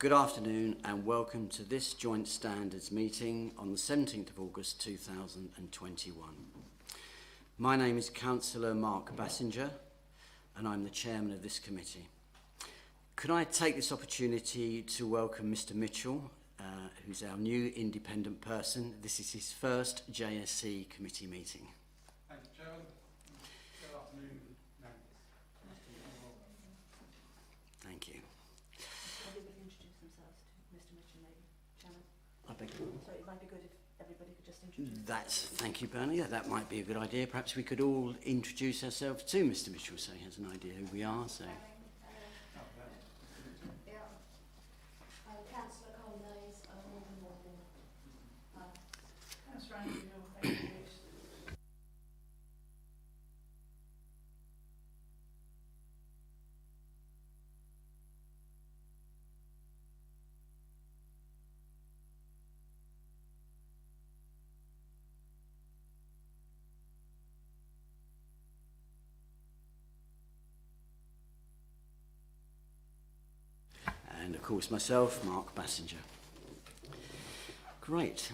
Good afternoon and welcome to this joint standards meeting on the 17th of August 2021. My name is Councillor Mark Bassinger and I'm the chairman of this committee. Could I take this opportunity to welcome Mr Mitchell, who's our new independent person. This is his first JSC committee meeting. Thank you, Chairman. Good afternoon, members. Thank you. Everybody introduce themselves to Mr Mitchell, maybe, Chairman. I beg your pardon? So it might be good if everybody could just introduce Thank you, Bernie. Yeah, that might be a good idea. Perhaps we could all introduce ourselves to Mr Mitchell so he has an idea who we are. So. Councillor Colnays, Morgan Morgan. That's right. Thank you. And of course myself, Mark Bassinger. Great,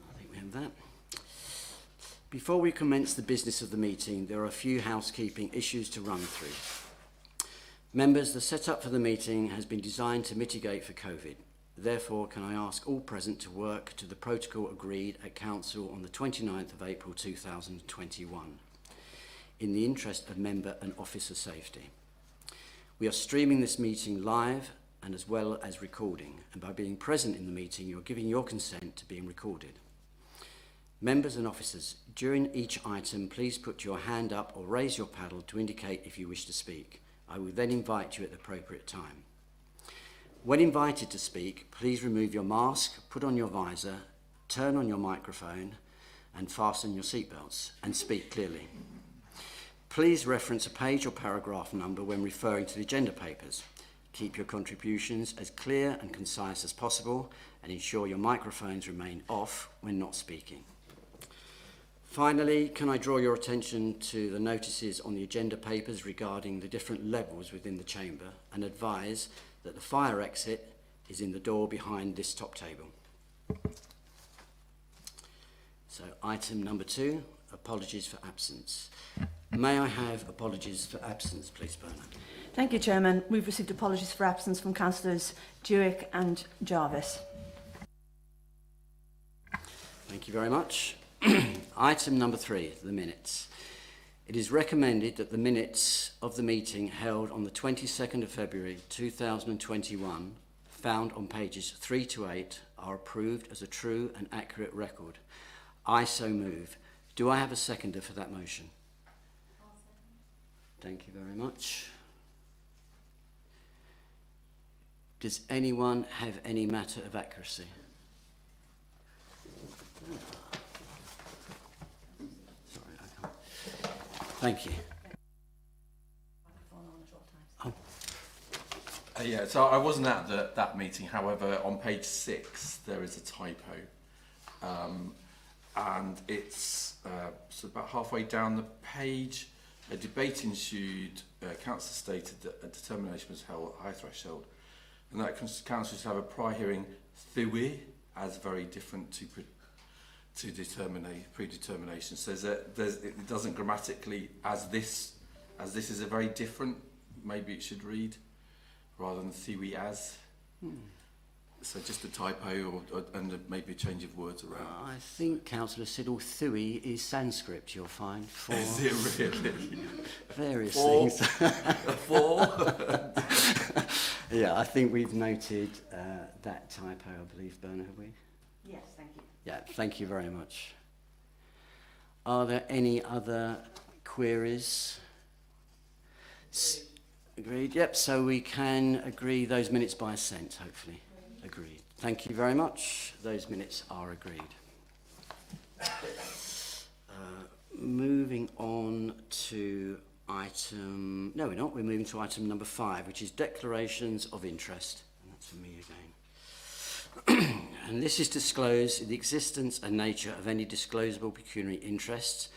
I think we have that. Before we commence the business of the meeting, there are a few housekeeping issues to run through. Members, the setup for the meeting has been designed to mitigate for COVID. Therefore, can I ask all present to work to the protocol agreed at Council on the 29th of April 2021, in the interest of member and officer safety. We are streaming this meeting live and as well as recording, and by being present in the meeting, you're giving your consent to being recorded. Members and officers, during each item, please put your hand up or raise your paddle to indicate if you wish to speak. I will then invite you at the appropriate time. When invited to speak, please remove your mask, put on your visor, turn on your microphone, and fasten your seatbelts, and speak clearly. Please reference a page or paragraph number when referring to the agenda papers. Keep your contributions as clear and concise as possible and ensure your microphones remain off when not speaking. Finally, can I draw your attention to the notices on the agenda papers regarding the different levels within the chamber and advise that the fire exit is in the door behind this top table. So item number 2, apologies for absence. May I have apologies for absence, please, Bernard? Thank you, Chairman. We've received apologies for absence from Councillors Dewick and Jarvis. Thank you very much. Item number 3, the minutes. It is recommended that the minutes of the meeting held on the 22nd of February 2021, found on pages 3 to 8, are approved as a true and accurate record. I so move. Do I have a seconder for that motion? Thank you very much. Does anyone have any matter of accuracy? Sorry, I can't. Thank you. Oh. Yeah, so I wasn't at that meeting. However, on page 6 there is a typo, and it's so about halfway down the page. A debate ensued. Council stated that a determination was held at high threshold, and that council should have a prior hearing theory as very different to predetermination. So it doesn't grammatically as this is a very different. Maybe it should read rather than theory as. So just a typo and maybe a change of words around. I think Councillor Siddle Thui is Sanskrit, you'll find, for Is it really? various For? things. For? Yeah, I think we've noted that typo, I believe, Bernard, have we? Yes, thank you. Yeah, thank you very much. Are there any other queries? Agreed, yep, so we can agree those minutes by assent, hopefully. Agreed. Thank you very much. Those minutes are agreed. Moving on to item... No, we're not. We're moving to item number 5, which is declarations of interest. And that's for me again. And this is disclose the existence and nature of any disclosable pecuniary interests,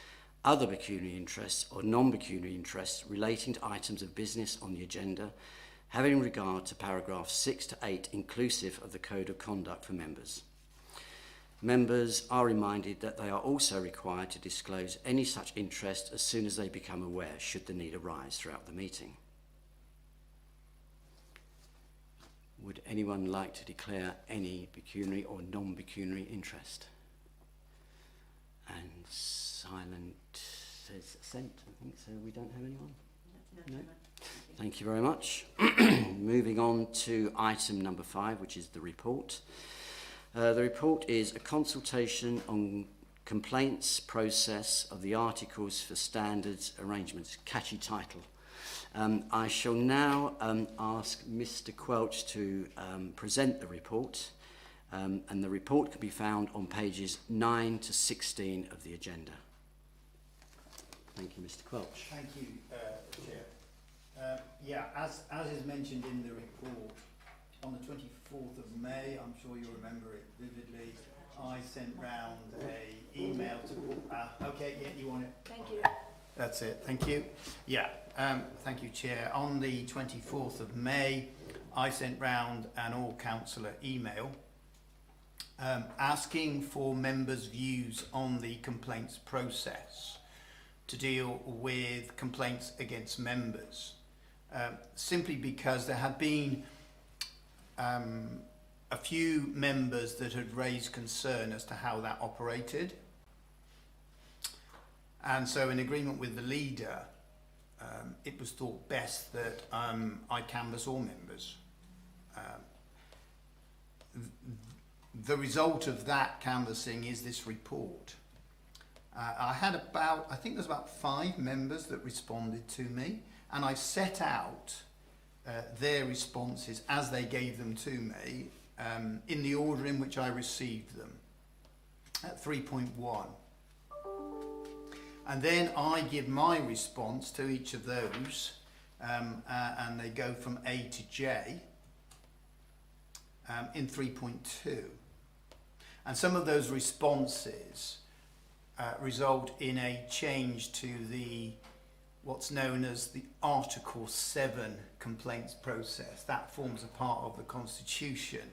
other pecuniary interests or non-pecuniary interests relating to items of business on the agenda, having regard to paragraphs 6 to 8 inclusive of the Code of Conduct for members. Members are reminded that they are also required to disclose any such interest as soon as they become aware, should the need arise throughout the meeting. Would anyone like to declare any pecuniary or non-pecuniary interest? And silent says assent, I think, so we don't have anyone? No. Thank you very much. Moving on to item number 5, which is the report. The report is a consultation on complaints process of the Articles for Standards Arrangements. Catchy title. I shall now ask Mr. Quelch to present the report, and the report can be found on pages 9 to 16 of the agenda. Thank you, Mr. Quelch. Thank you, Chair. As is mentioned in the report, on the 24th of May, I'm sure you remember it vividly, I sent round a email to... okay, yeah, you want it? Thank you. That's it, thank you. Yeah, thank you, Chair. On the 24th of May, I sent round an all-councillor email asking for members' views on the complaints process to deal with complaints against members, simply because there had been a few members that had raised concern as to how that operated. And so, in agreement with the leader, it was thought best that I canvass all members. The result of that canvassing is this report. I think there's about 5 members that responded to me, and I set out their responses as they gave them to me in the order in which I received them, at 3.1. And then I give my response to each of those, and they go from A to J in 3.2. And some of those responses result in a change to what's known as the Article 7 complaints process. That forms a part of the Constitution.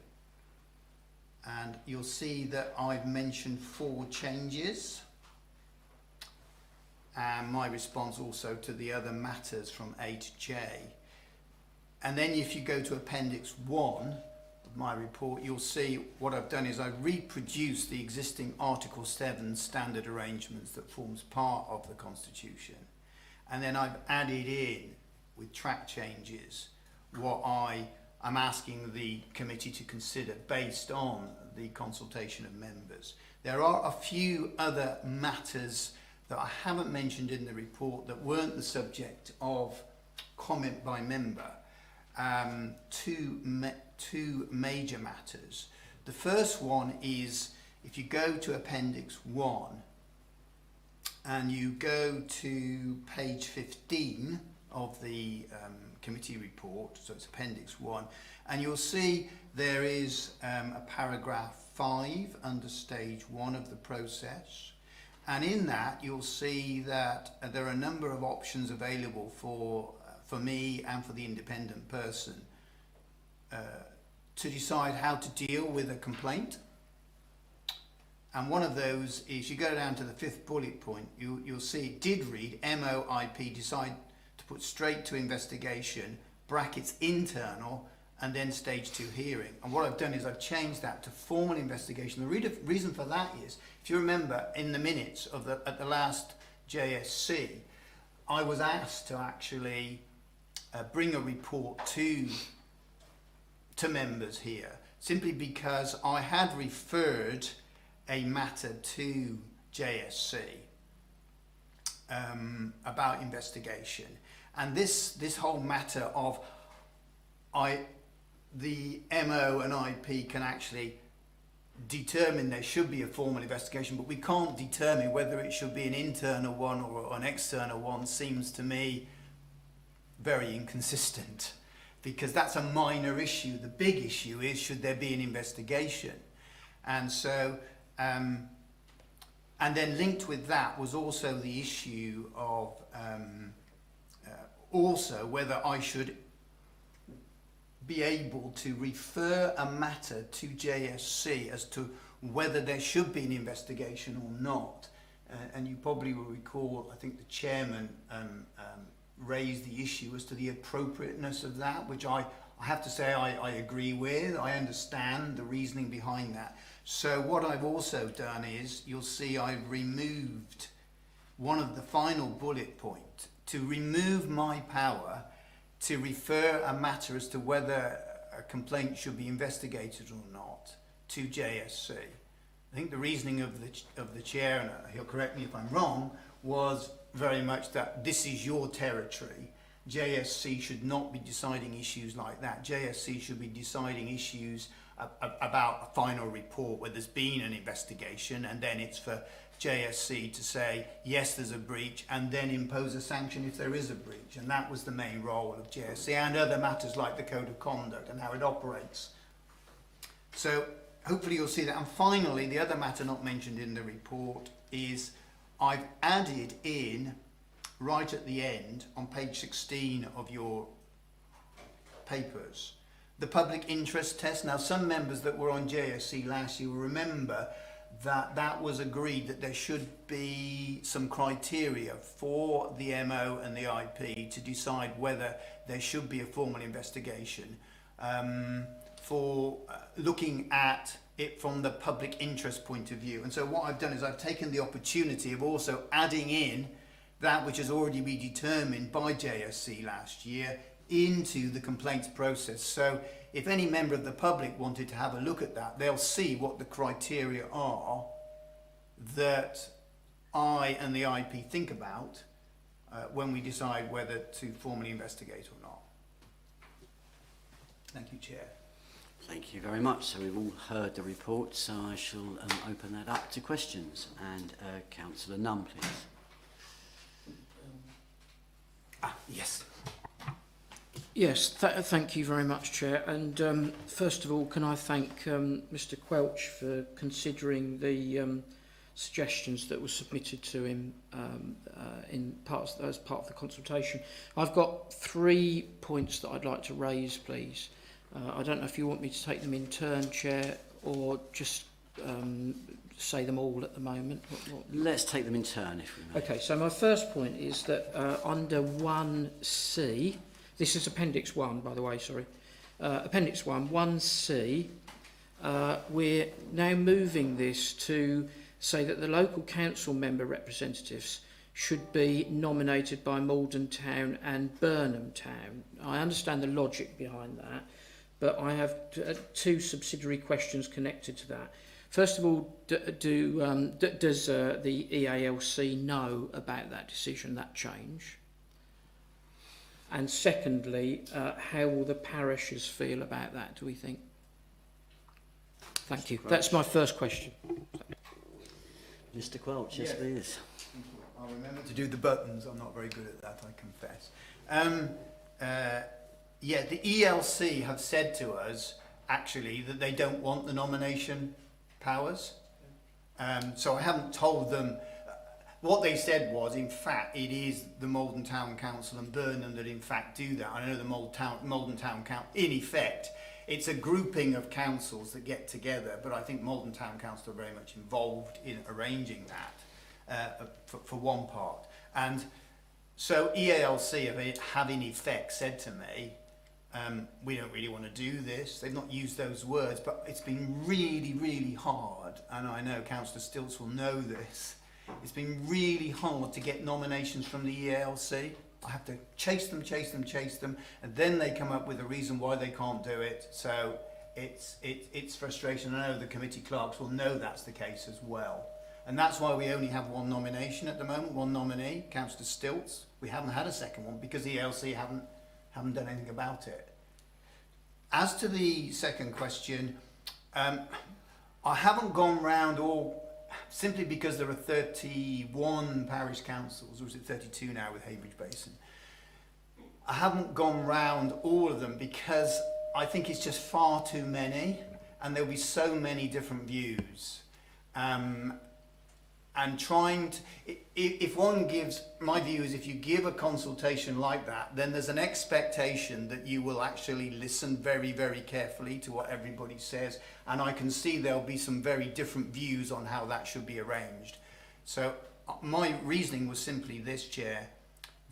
And you'll see that I've mentioned 4 changes. And my response also to the other matters from A to J. And then if you go to Appendix 1 of my report, you'll see what I've done is I reproduced the existing Article 7 standard arrangements that forms part of the Constitution. And then I've added in, with track changes, what I'm asking the committee to consider based on the consultation of members. There are a few other matters that I haven't mentioned in the report that weren't the subject of comment by member. 2 major matters. The first one is, if you go to Appendix 1 and you go to page 15 of the committee report, so it's Appendix 1, and you'll see there is a paragraph 5 under stage 1 of the process. And in that, you'll see that there are a number of options available for me and for the independent person to decide how to deal with a complaint. And one of those is, you go down to the 5th bullet point, you'll see it did read MOIP decide to put straight to investigation, brackets internal, and then stage 2 hearing. And what I've done is I've changed that to formal investigation. The reason for that is, if you remember in the minutes of at the last JSC, I was asked to actually bring a report to members here, simply because I had referred a matter to JSC about investigation. And this whole matter of the MO and IP can actually determine there should be a formal investigation, but we can't determine whether it should be an internal one or an external one, seems to me very inconsistent, because that's a minor issue. The big issue is, should there be an investigation? And so, and then linked with that was also the issue of also whether I should be able to refer a matter to JSC as to whether there should be an investigation or not. And you probably will recall, I think the chairman raised the issue as to the appropriateness of that, which I have to say I agree with. I understand the reasoning behind that. So what I've also done is, you'll see I've removed one of the final bullet points to remove my power to refer a matter as to whether a complaint should be investigated or not to JSC. I think the reasoning of the chair, and he'll correct me if I'm wrong, was very much that this is your territory. JSC should not be deciding issues like that. JSC should be deciding issues about a final report where there's been an investigation, and then it's for JSC to say, yes, there's a breach, and then impose a sanction if there is a breach. And that was the main role of JSC, and other matters like the Code of Conduct and how it operates. So hopefully you'll see that. And finally, the other matter not mentioned in the report is I've added in, right at the end, on page 16 of your papers, the public interest test. Now, some members that were on JSC last year will remember that that was agreed that there should be some criteria for the MO and the IP to decide whether there should be a formal investigation for looking at it from the public interest point of view. And so what I've done is I've taken the opportunity of also adding in that which has already been determined by JSC last year into the complaints process. So if any member of the public wanted to have a look at that, they'll see what the criteria are that I and the IP think about when we decide whether to formally investigate or not. Thank you, Chair. Thank you very much. So we've all heard the report, so I shall open that up to questions. And Councillor Nunn, please. Yes. Yes, thank you very much, Chair. And first of all, can I thank Mr Quelch for considering the suggestions that were submitted to him as part of the consultation. I've got 3 points that I'd like to raise, please. I don't know if you want me to take them in turn, Chair, or just say them all at the moment. Let's take them in turn, if we may. Okay, so my first point is that under 1C, this is Appendix 1, by the way, sorry. Appendix 1, 1C, we're now moving this to say that the local council member representatives should be nominated by Malden Town and Burnham Town. I understand the logic behind that, but I have 2 subsidiary questions connected to that. First of all, does the EALC know about that decision, that change? And secondly, how will the parishes feel about that, do we think? Thank you. That's my first question. Mr Quelch, yes, please. I'll remember to do the buttons. I'm not very good at that, I confess. Yeah, the ELC have said to us, actually, that they don't want the nomination powers. So I haven't told them. What they said was, in fact, it is the Malden Town Council and Burnham that in fact do that. I know the Malden Town Council, in effect, it's a grouping of councils that get together, but I think Malden Town Council are very much involved in arranging that for one part. And so EALC have in effect said to me, we don't really want to do this. They've not used those words, but it's been really, really hard, and I know Councillor Stilts will know this. It's been really hard to get nominations from the EALC. I have to chase them, and then they come up with a reason why they can't do it. So it's frustration. I know the committee clerks will know that's the case as well. And that's why we only have 1 nomination at the moment, 1 nominee, Councillor Stilts. We haven't had a second one because the EALC haven't done anything about it. As to the second question, I haven't gone round all, simply because there are 31 parish councils, or is it 32 now with Heybridge Basin. I haven't gone round all of them because I think it's just far too many, and there'll be so many different views. and trying to, if one gives, my view is if you give a consultation like that, then there's an expectation that you will actually listen very, very carefully to what everybody says, and I can see there'll be some very different views on how that should be arranged. So my reasoning was simply this, Chair,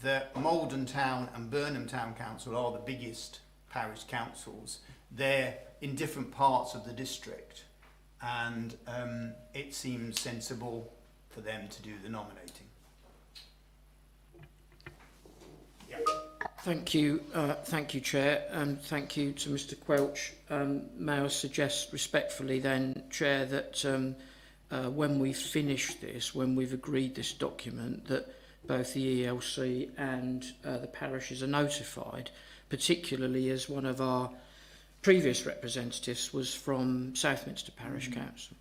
that Malden Town and Burnham Town Council are the biggest parish councils. They're in different parts of the district, and it seems sensible for them to do the nominating. Yeah. Thank you, Chair, and thank you to Mr Quelch. May I suggest respectfully then, Chair, that when we finish this, when we've agreed this document, that both the ELC and the parishes are notified, particularly as one of our previous representatives was from Southminster Parish Council.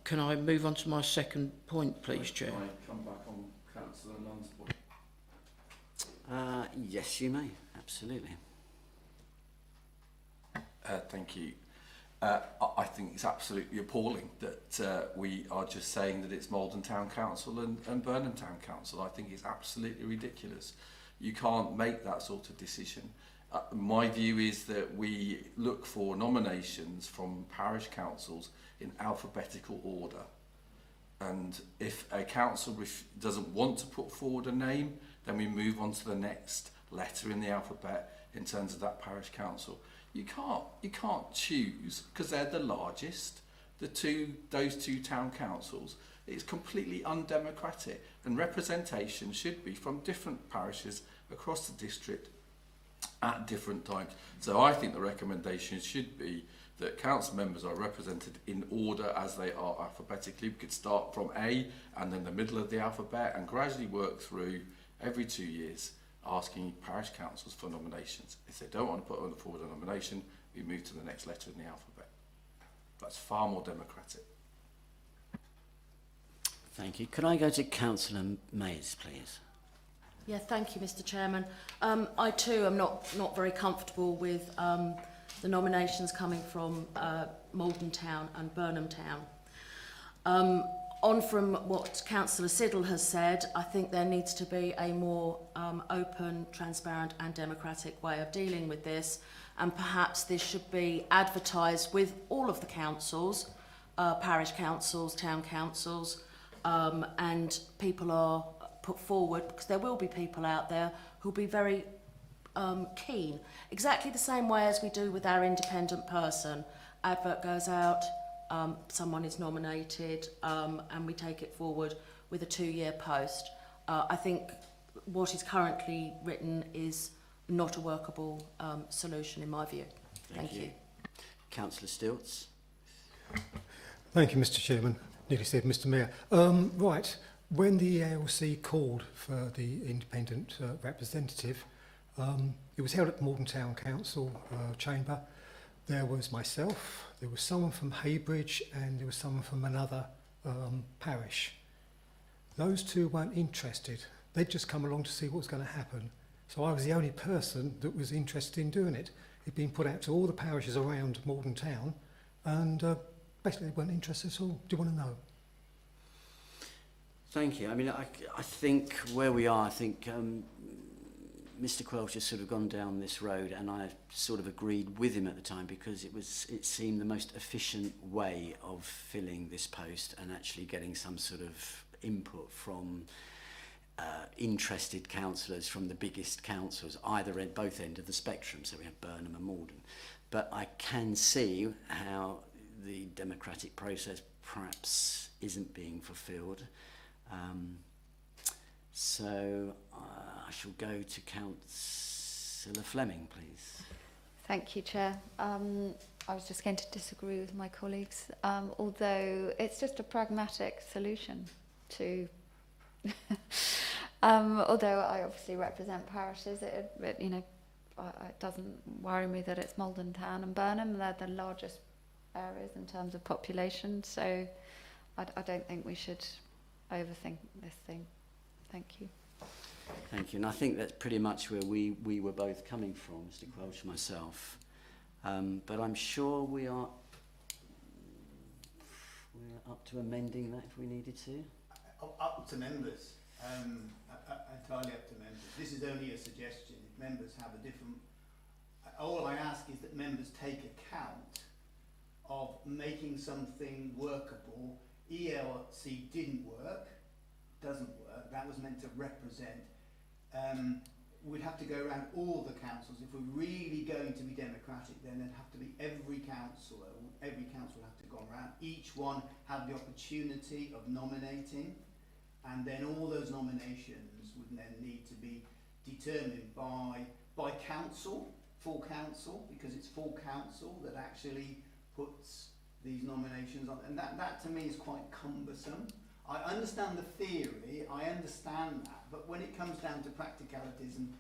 Can I move on to my second point, please, Chair? Can I come back on Councillor Nunn's point? Yes, you may. Absolutely. Thank you. I think it's absolutely appalling that we are just saying that it's Malden Town Council and Burnham Town Council. I think it's absolutely ridiculous. You can't make that sort of decision. My view is that we look for nominations from parish councils in alphabetical order. And if a council doesn't want to put forward a name, then we move on to the next letter in the alphabet in terms of that parish council. You can't choose, because they're the largest, those two town councils. It's completely undemocratic, and representation should be from different parishes across the district at different times. So I think the recommendation should be that council members are represented in order as they are alphabetically. We could start from A and then the middle of the alphabet and gradually work through every 2 years asking parish councils for nominations. If they don't want to put forward a nomination, we move to the next letter in the alphabet. That's far more democratic. Thank you. Could I go to Councillor Mays, please? Yeah, thank you, Mr. Chairman. I too am not very comfortable with the nominations coming from Malden Town and Burnham Town. On from what Councillor Siddle has said, I think there needs to be a more open, transparent and democratic way of dealing with this, and perhaps this should be advertised with all of the councils, parish councils, town councils, and people are put forward, because there will be people out there who'll be very keen. Exactly the same way as we do with our independent person. Advert goes out, someone is nominated, and we take it forward with a 2-year post. I think what is currently written is not a workable solution in my view. Thank you. Councillor Stilts. Thank you, Mr. Chairman. Nearly said Mr. Mayor. Right, when the ELC called for the independent representative, it was held at the Malden Town Council chamber. There was myself, there was someone from Haybridge, and there was someone from another parish. Those two weren't interested. They'd just come along to see what was going to happen. So I was the only person that was interested in doing it. It'd been put out to all the parishes around Malden Town, and basically they weren't interested at all. Do you want to know? Thank you. I mean, I think where we are, I think Mr. Quelch has sort of gone down this road, and I sort of agreed with him at the time, because it seemed the most efficient way of filling this post and actually getting some sort of input from interested councillors from the biggest councils, either at both ends of the spectrum. So we have Burnham and Malden. But I can see how the democratic process perhaps isn't being fulfilled. So I shall go to Councillor Fleming, please. Thank you, Chair. I was just going to disagree with my colleagues, although it's just a pragmatic solution to... although I obviously represent parishes, it doesn't worry me that it's Malden Town and Burnham. They're the largest areas in terms of population, so I don't think we should overthink this thing. Thank you. Thank you. And I think that's pretty much where we were both coming from, Mr. Quelch and myself. But I'm sure we're we're up to amending that if we needed to. Up to members, entirely up to members. This is only a suggestion. If members have a different... all I ask is that members take account of making something workable. ELC didn't work, doesn't work. That was meant to represent. We'd have to go around all the councils. If we're really going to be democratic, then there'd have to be every council would have to go around. Each one had the opportunity of nominating, and then all those nominations would then need to be determined by council, full council, because it's full council that actually puts these nominations on, and that to me is quite cumbersome. I understand the theory, I understand that, but when it comes down to practicalities, and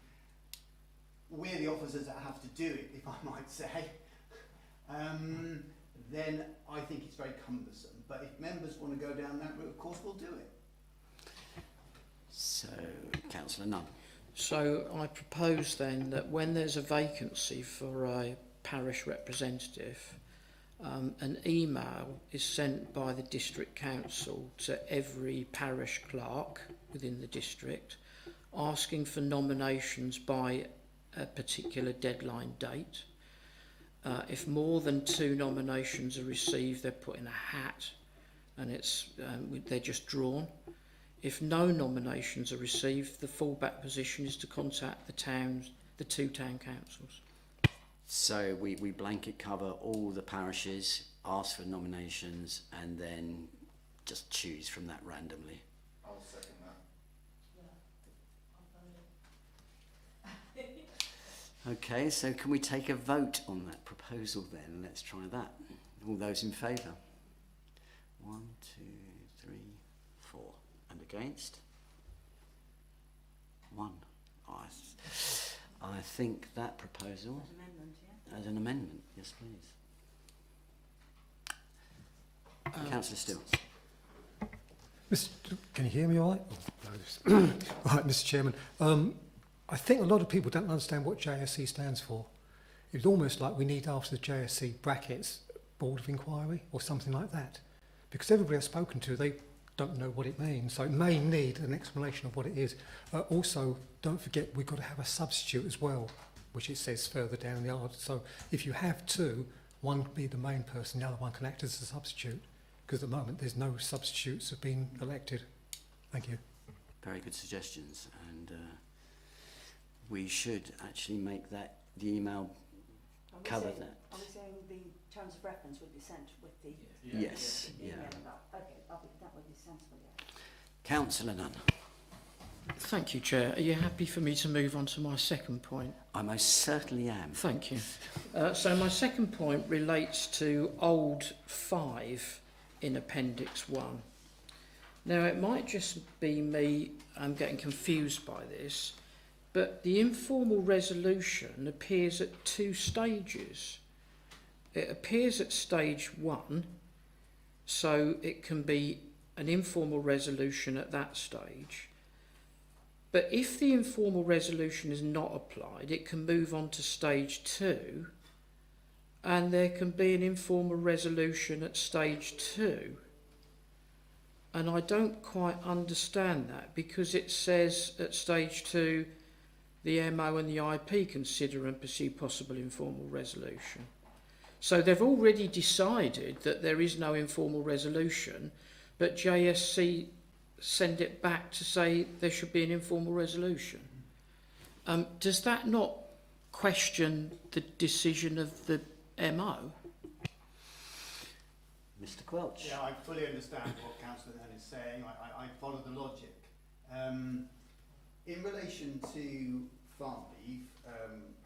we're the officers that have to do it, if I might say, then I think it's very cumbersome. But if members want to go down that route, of course we'll do it. So, Councillor Nunn. So I propose then that when there's a vacancy for a parish representative, an email is sent by the district council to every parish clerk within the district asking for nominations by a particular deadline date. If more than 2 nominations are received, they're put in a hat and they're just drawn. If no nominations are received, the fallback position is to contact the 2 town councils. So we blanket cover all the parishes, ask for nominations, and then just choose from that randomly. I'll second that. Okay, so can we take a vote on that proposal then? Let's try that. All those in favour? 1, 2, 3, 4. And against? 1. I think that proposal... As an amendment, yes please. Councillor Still. Can you hear me all right? Oh, no, right, Mr Chairman. I think a lot of people don't understand what JSC stands for. It's almost like we need after the JSC brackets Board of Inquiry or something like that. Because everybody I've spoken to, they don't know what it means. So it may need an explanation of what it is. Also, don't forget we've got to have a substitute as well, which it says further down the yard. So if you have 2, one can be the main person, the other one can act as a substitute, because at the moment there's no substitutes have been elected. Thank you. Very good suggestions, and we should actually make that the email cover that. Are we saying the terms of reference would be sent with the... Yes, yeah. Okay, that would be sensible, yeah. Councillor Nunn. Thank you, Chair. Are you happy for me to move on to my second point? I most certainly am. Thank you. So my second point relates to old 5 in Appendix 1. Now, it might just be me, I'm getting confused by this, but the informal resolution appears at 2 stages. It appears at stage 1, so it can be an informal resolution at that stage. But if the informal resolution is not applied, it can move on to stage 2, and there can be an informal resolution at stage 2. And I don't quite understand that, because it says at stage 2, the MO and the IP consider and pursue possible informal resolution. So they've already decided that there is no informal resolution, but JSC send it back to say there should be an informal resolution. Does that not question the decision of the MO? Mr Quelch. Yeah, I fully understand what Councillor Nunn is saying. I follow the logic. In relation to 5,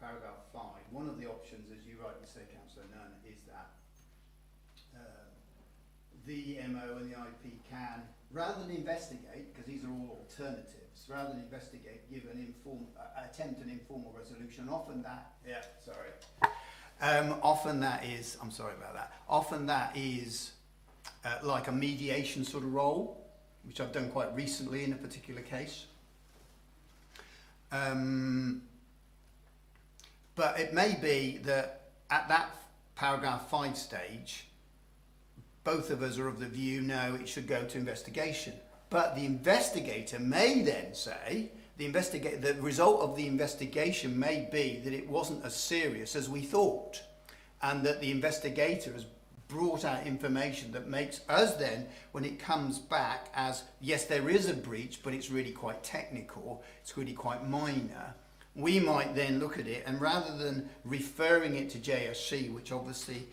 paragraph 5, one of the options, as you rightly say, Councillor Nunn, is that the MO and the IP can, rather than investigate, because these are all alternatives, rather than investigate, give an attempt an informal resolution. Often that, often that is, I'm sorry about that, often that is like a mediation sort of role, which I've done quite recently in a particular case. But it may be that at that paragraph 5 stage, both of us are of the view, no, it should go to investigation. But the investigator may then say, the result of the investigation may be that it wasn't as serious as we thought, and that the investigator has brought out information that makes us then, when it comes back as, yes, there is a breach, but it's really quite technical, it's really quite minor, we might then look at it, and rather than referring it to JSC, which obviously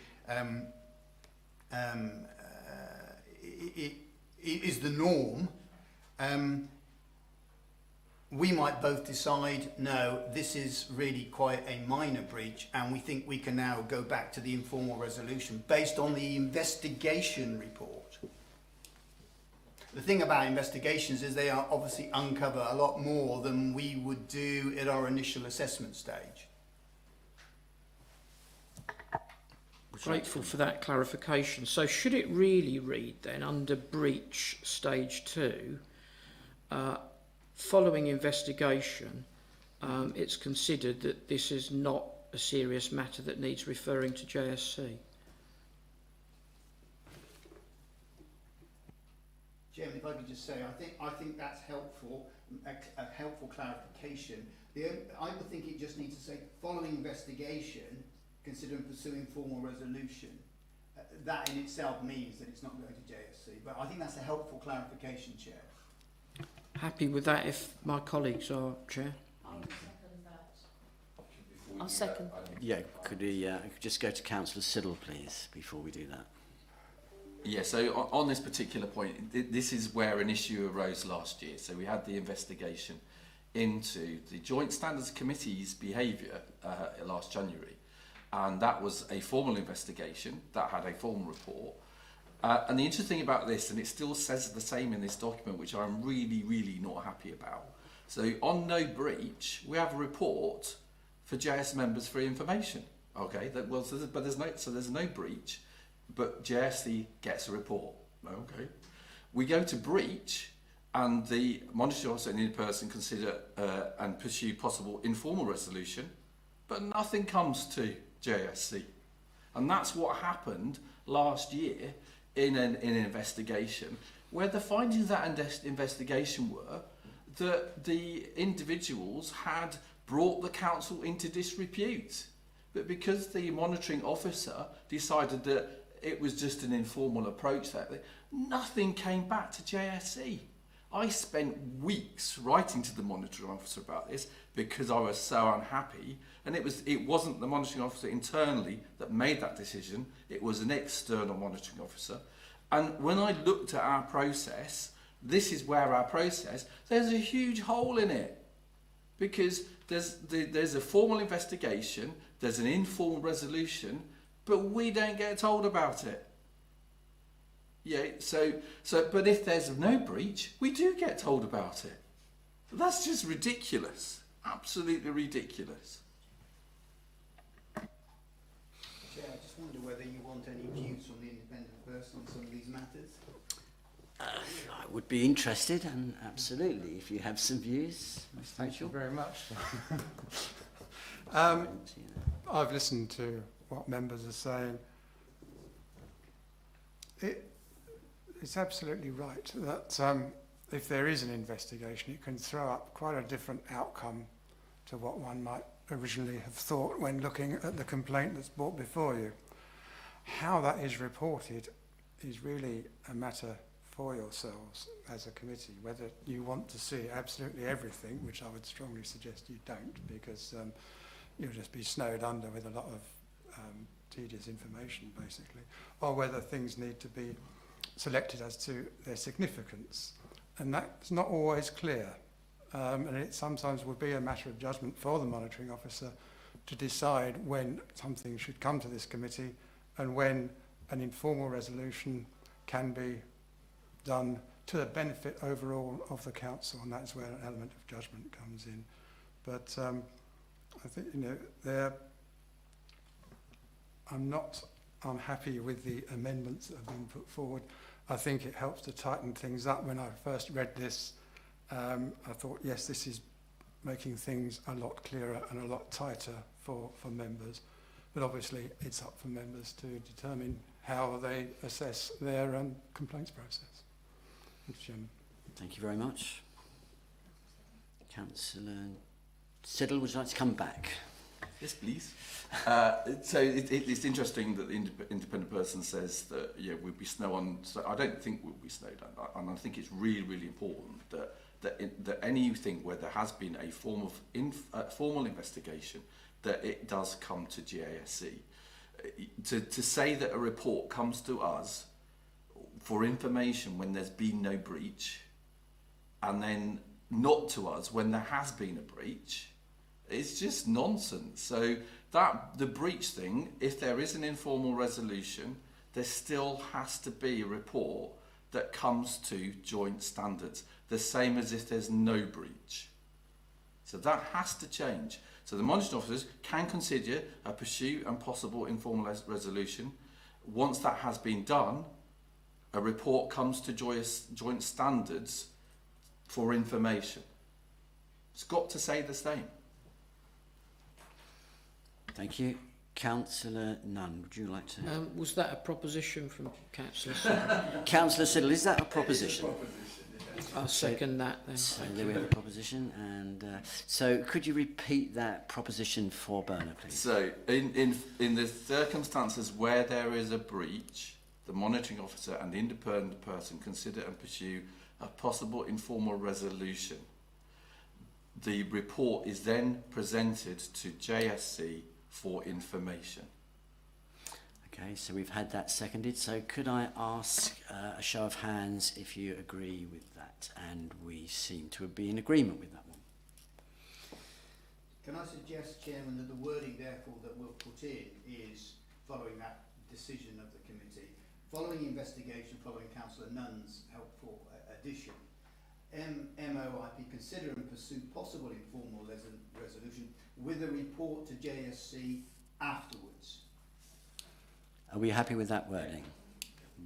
is the norm, we might both decide, no, this is really quite a minor breach, and we think we can now go back to the informal resolution based on the investigation report. The thing about investigations is they are obviously uncover a lot more than we would do at our initial assessment stage. Grateful for that clarification. So should it really read then under breach stage 2, following investigation, it's considered that this is not a serious matter that needs referring to JSC? Chairman, if I could just say, I think that's helpful, a helpful clarification. I would think it just needs to say, following investigation, consider and pursuing formal resolution. That in itself means that it's not going to JSC, but I think that's a helpful clarification, Chair. Happy with that if my colleagues are, Chair? I'll second. Yeah, could we just go to Councillor Siddle, please, before we do that? Yeah, so on this particular point, this is where an issue arose last year. So we had the investigation into the Joint Standards Committee's behaviour last January. And that was a formal investigation that had a formal report. And the interesting thing about this, and it still says the same in this document, which I'm really, really not happy about. So on no breach, we have a report for JS members for information. Okay, there's no breach, but JSC gets a report. Okay, we go to breach, and the monitoring officer and the person consider and pursue possible informal resolution, but nothing comes to JSC, and that's what happened last year in an investigation, where the findings of that investigation were that the individuals had brought the council into disrepute, but because the monitoring officer decided that it was just an informal approach, that nothing came back to JSC. I spent weeks writing to the monitoring officer about this because I was so unhappy, and it wasn't the monitoring officer internally that made that decision, it was an external monitoring officer. And when I looked at our process, this is where our process, there's a huge hole in it, because there's a formal investigation, there's an informal resolution, but we don't get told about it. Yeah, but if there's no breach, we do get told about it. That's just ridiculous. Absolutely ridiculous. Chair, I just wonder whether you want any views from the independent person on some of these matters. I would be interested, and absolutely, if you have some views. Thank you very much. Yeah. I've listened to what members are saying. It's absolutely right that if there is an investigation, it can throw up quite a different outcome to what one might originally have thought when looking at the complaint that's brought before you. How that is reported is really a matter for yourselves as a committee, whether you want to see absolutely everything, which I would strongly suggest you don't, because you'll just be snowed under with a lot of tedious information, basically, or whether things need to be selected as to their significance, and that's not always clear, and it sometimes would be a matter of judgment for the monitoring officer to decide when something should come to this committee and when an informal resolution can be done to the benefit overall of the council, and that's where an element of judgment comes in. But I think, I'm not unhappy with the amendments that have been put forward. I think it helps to tighten things up. When I first read this, I thought, yes, this is making things a lot clearer and a lot tighter for members. But obviously, it's up for members to determine how they assess their complaints process. Mr. Chairman. Thank you very much. Councillor Siddle, would you like to come back? Yes, please. So it's interesting that the independent person says that we'll be snow on. So I don't think we'll be snowed on, and I think it's really, really important that anything where there has been a form of formal investigation, that it does come to GASC. To say that a report comes to us for information when there's been no breach, and then not to us when there has been a breach, it's just nonsense. So that the breach thing, if there is an informal resolution, there still has to be a report that comes to joint standards, the same as if there's no breach. So that has to change. So the monitoring officers can consider a pursue and possible informal resolution. Once that has been done, a report comes to joint standards for information. It's got to say the same. Thank you. Councillor Nunn, would you like to? Was that a proposition from Councillor Siddle? Councillor Siddle, is that a proposition? I'll second that then. So there we have a proposition, and so could you repeat that proposition for Bernard, please? So in the circumstances where there is a breach, the monitoring officer and the independent person consider and pursue a possible informal resolution. The report is then presented to JSC for information. Okay, so we've had that seconded. So could I ask a show of hands if you agree with that? And we seem to be in agreement with that one. Can I suggest, Chairman, that the wording, therefore, that we'll put in is following that decision of the committee, following investigation, following Councillor Nunn's helpful addition. MOIP consider and pursue possible informal resolution with a report to JSC afterwards. Are we happy with that wording?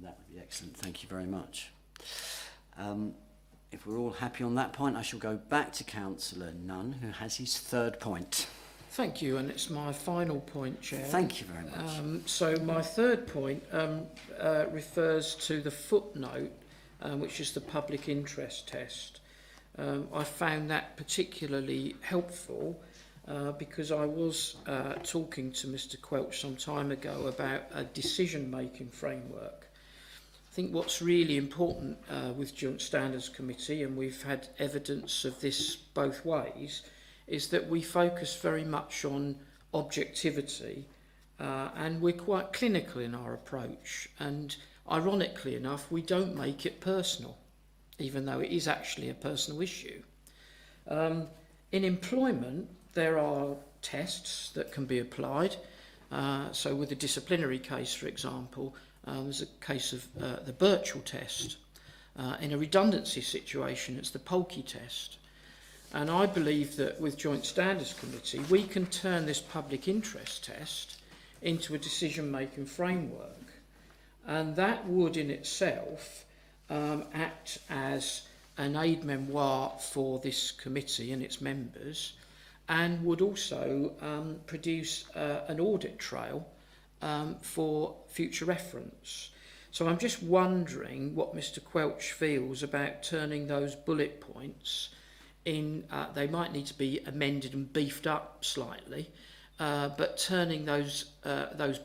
That would be excellent. Thank you very much. If we're all happy on that point, I shall go back to Councillor Nunn, who has his third point. Thank you, and it's my final point, Chair. Thank you very much. So my third point refers to the footnote, which is the public interest test. I found that particularly helpful because I was talking to Mr. Quelch some time ago about a decision-making framework. I think what's really important with Joint Standards Committee, and we've had evidence of this both ways, is that we focus very much on objectivity and we're quite clinical in our approach, and ironically enough we don't make it personal, even though it is actually a personal issue. In employment there are tests that can be applied, so with a disciplinary case, for example, there's a case of the Birchall test. In a redundancy situation it's the Polkey test. And I believe that with Joint Standards Committee, we can turn this public interest test into a decision-making framework. And that would in itself act as an aide-memoire for this committee and its members, and would also produce an audit trail for future reference. So I'm just wondering what Mr. Quelch feels about turning those bullet points in, they might need to be amended and beefed up slightly, but turning those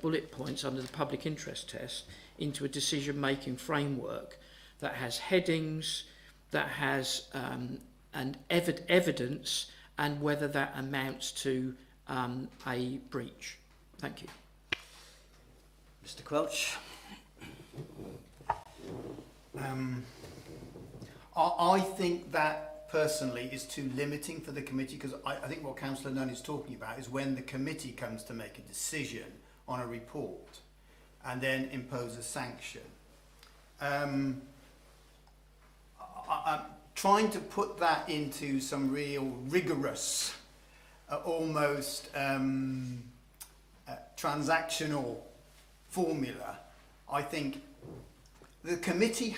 bullet points under the public interest test into a decision-making framework that has headings, that has evidence, and whether that amounts to a breach. Thank you. Mr. Quelch. I think that personally is too limiting for the committee, because I think what Councillor Nunn is talking about is when the committee comes to make a decision on a report and then impose a sanction. I'm trying to put that into some real rigorous, almost transactional formula. I think the committee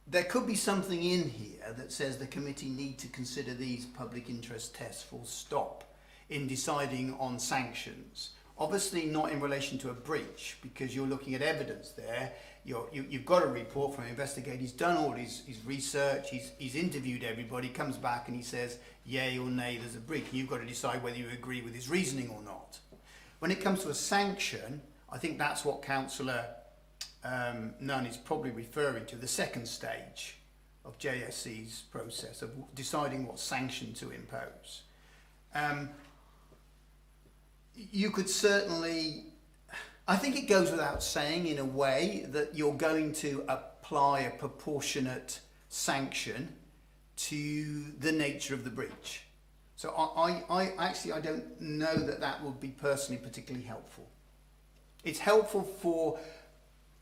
there could be something in here that says the committee need to consider these public interest tests full stop in deciding on sanctions Obviously not in relation to a breach, because you're looking at evidence there. You've got a report from an investigator, he's done all his research, he's interviewed everybody, comes back and he says, yay or nay, there's a breach. And you've got to decide whether you agree with his reasoning or not. When it comes to a sanction, I think that's what Councillor Nunn is probably referring to, the second stage of JSC's process of deciding what sanction to impose. You could certainly, I think it goes without saying in a way that you're going to apply a proportionate sanction to the nature of the breach. So I actually don't know that would be personally particularly helpful. It's helpful for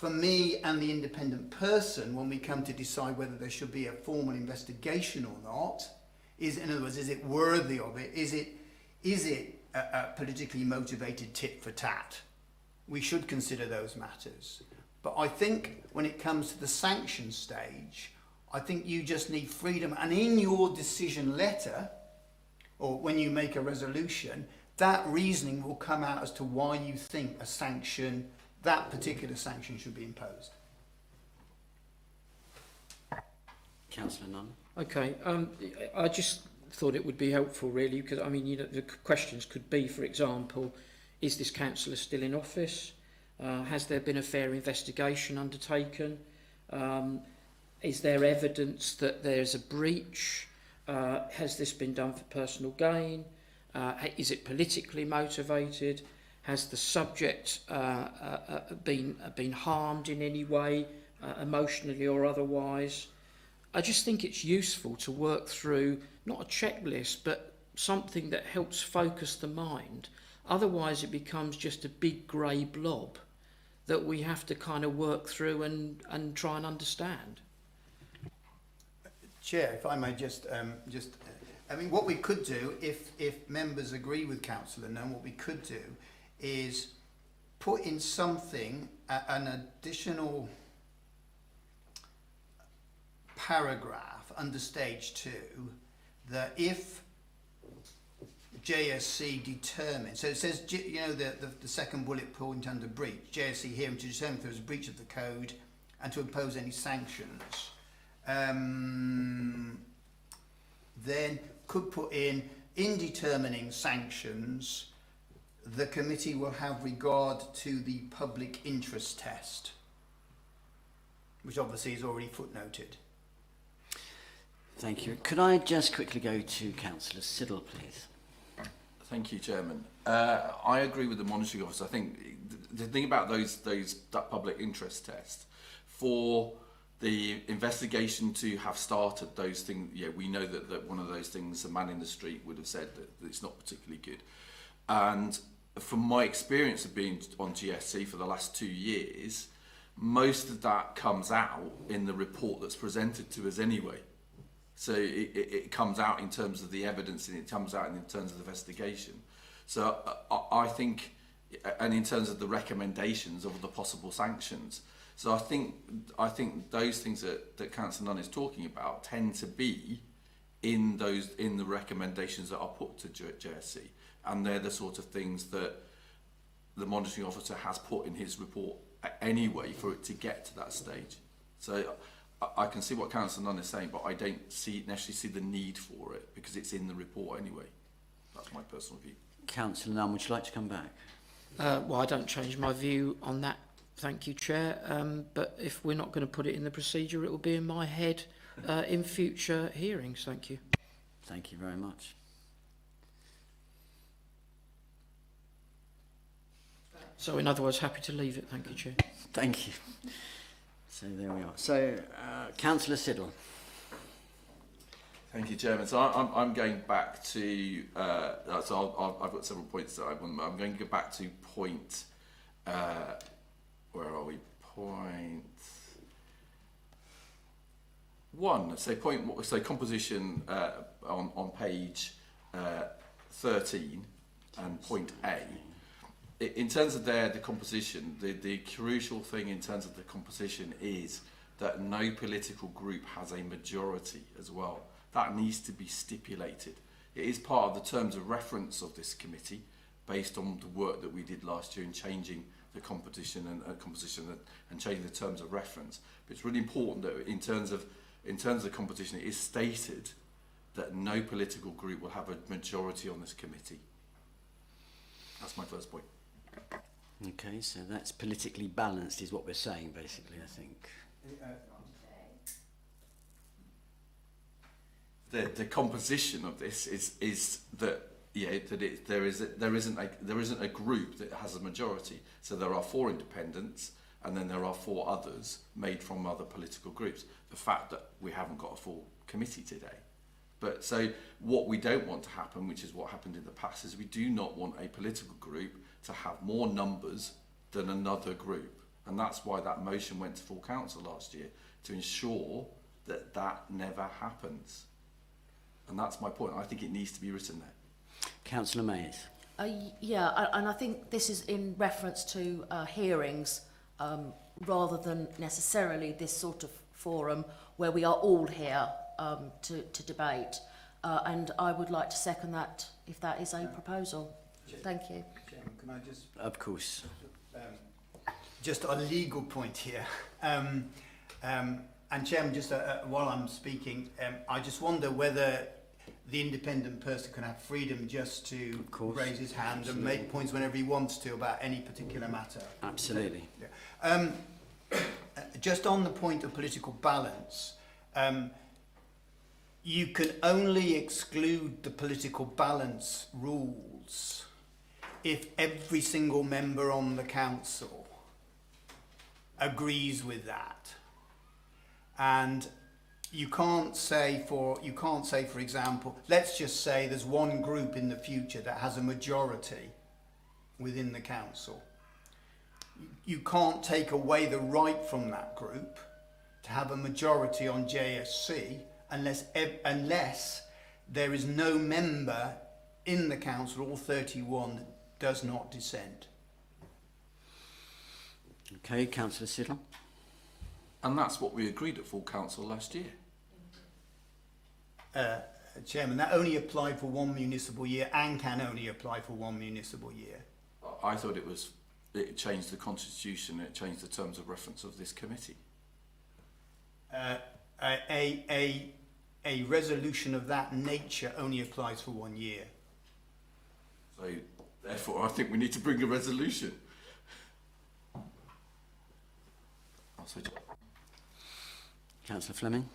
me and the independent person when we come to decide whether there should be a formal investigation or not. In other words, is it worthy of it? Is it a politically motivated tit for tat? We should consider those matters. But I think when it comes to the sanction stage, I think you just need freedom. And in your decision letter, or when you make a resolution, that reasoning will come out as to why you think a sanction, that particular sanction, should be imposed. Councillor Nunn. Okay, I just thought it would be helpful really, because I mean, you know, the questions could be, for example, is this councillor still in office? Has there been a fair investigation undertaken? Is there evidence that there's a breach? Has this been done for personal gain? Is it politically motivated? Has the subject been harmed in any way, emotionally or otherwise? I just think it's useful to work through, not a checklist, but something that helps focus the mind. Otherwise it becomes just a big grey blob that we have to kind of work through and try and understand. Chair, if I may I mean, what we could do, if members agree with Councillor Nunn, what we could do is put in something, an additional paragraph under stage 2, that if JSC determines, so it says, you know, the second bullet point under breach, JSC hearing to determine if there was a breach of the code and to impose any sanctions, then could put in determining sanctions, the committee will have regard to the public interest test, which obviously is already footnoted. Thank you. Could I just quickly go to Councillor Siddle, please? Thank you, Chairman. I agree with the monitoring officer. I think the thing about that public interest test, for the investigation to have started, those things, yeah, we know that one of those things, a man in the street would have said that it's not particularly good. And from my experience of being on GSC for the last 2 years, most of that comes out in the report that's presented to us anyway. So it comes out in terms of the evidence, and it comes out in terms of the investigation. So I think, and in terms of the recommendations of the possible sanctions. So I think those things that Councillor Nunn is talking about tend to be in the recommendations that are put to JSC, and they're the sort of things that the monitoring officer has put in his report anyway for it to get to that stage. So I can see what Councillor Nunn is saying, but I don't necessarily see the need for it because it's in the report anyway. That's my personal view. Councillor Nunn, would you like to come back? Well, I don't change my view on that. Thank you, Chair. But if we're not going to put it in the procedure, it will be in my head in future hearings. Thank you. Thank you very much. So, in other words, happy to leave it. Thank you, Chair. Thank you. So there we are. So, Councillor Siddle. Thank you, Chairman. So I'm going back to, so I've got several points that I'm going to go back to point, where are we? Point 1. So composition on page 13 and point A. In terms of the composition, the crucial thing in terms of the composition is that no political group has a majority as well. That needs to be stipulated. It is part of the terms of reference of this committee, based on the work that we did last year in changing the competition and composition and changing the terms of reference. But it's really important that in terms of the competition, it is stated that no political group will have a majority on this committee. That's my first point. Okay, so that's politically balanced is what we're saying, basically, I think. The composition of this is that there isn't a group that has a majority. So there are 4 independents, and then there are 4 others made from other political groups. The fact that we haven't got a full committee today. But so what we don't want to happen, which is what happened in the past, is we do not want a political group to have more numbers than another group. And that's why that motion went to full council last year, to ensure that that never happens. And that's my point. I think it needs to be written there. Councillor Mayes. And I think this is in reference to hearings rather than necessarily this sort of forum where we are all here to debate. And I would like to second that if that is a proposal. Thank you. Chairman, can I just... Of course. Just a legal point here. And Chairman, just while I'm speaking, I just wonder whether the independent person can have freedom just to raise his hand and make points whenever he wants to about any particular matter. Absolutely. Yeah. Just on the point of political balance, you can only exclude the political balance rules if every single member on the council agrees with that. And you can't say for example, let's just say there's one group in the future that has a majority within the council. You can't take away the right from that group to have a majority on JSC unless there is no member in the council, all 31, that does not dissent. Okay, Councillor Siddle. And that's what we agreed at full council last year. Chairman, that only applied for 1 municipal year and can only apply for 1 municipal year. I thought it changed the constitution, it changed the terms of reference of this committee. A resolution of that nature only applies for 1 year. So therefore I think we need to bring a resolution. Councillor Fleming.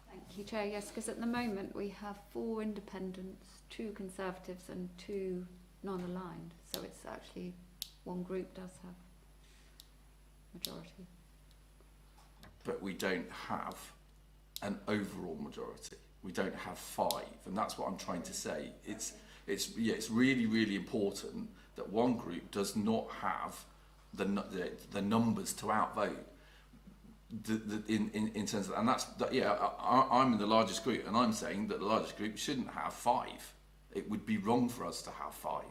Thank you, Chair. Yes, because at the moment we have 4 independents, 2 Conservatives and 2 non-aligned. So it's actually one group does have majority. But we don't have an overall majority. We don't have 5, and that's what I'm trying to say. It's really, really important that one group does not have the numbers to outvote. In terms of, and I'm in the largest group, and I'm saying that the largest group shouldn't have 5. It would be wrong for us to have 5,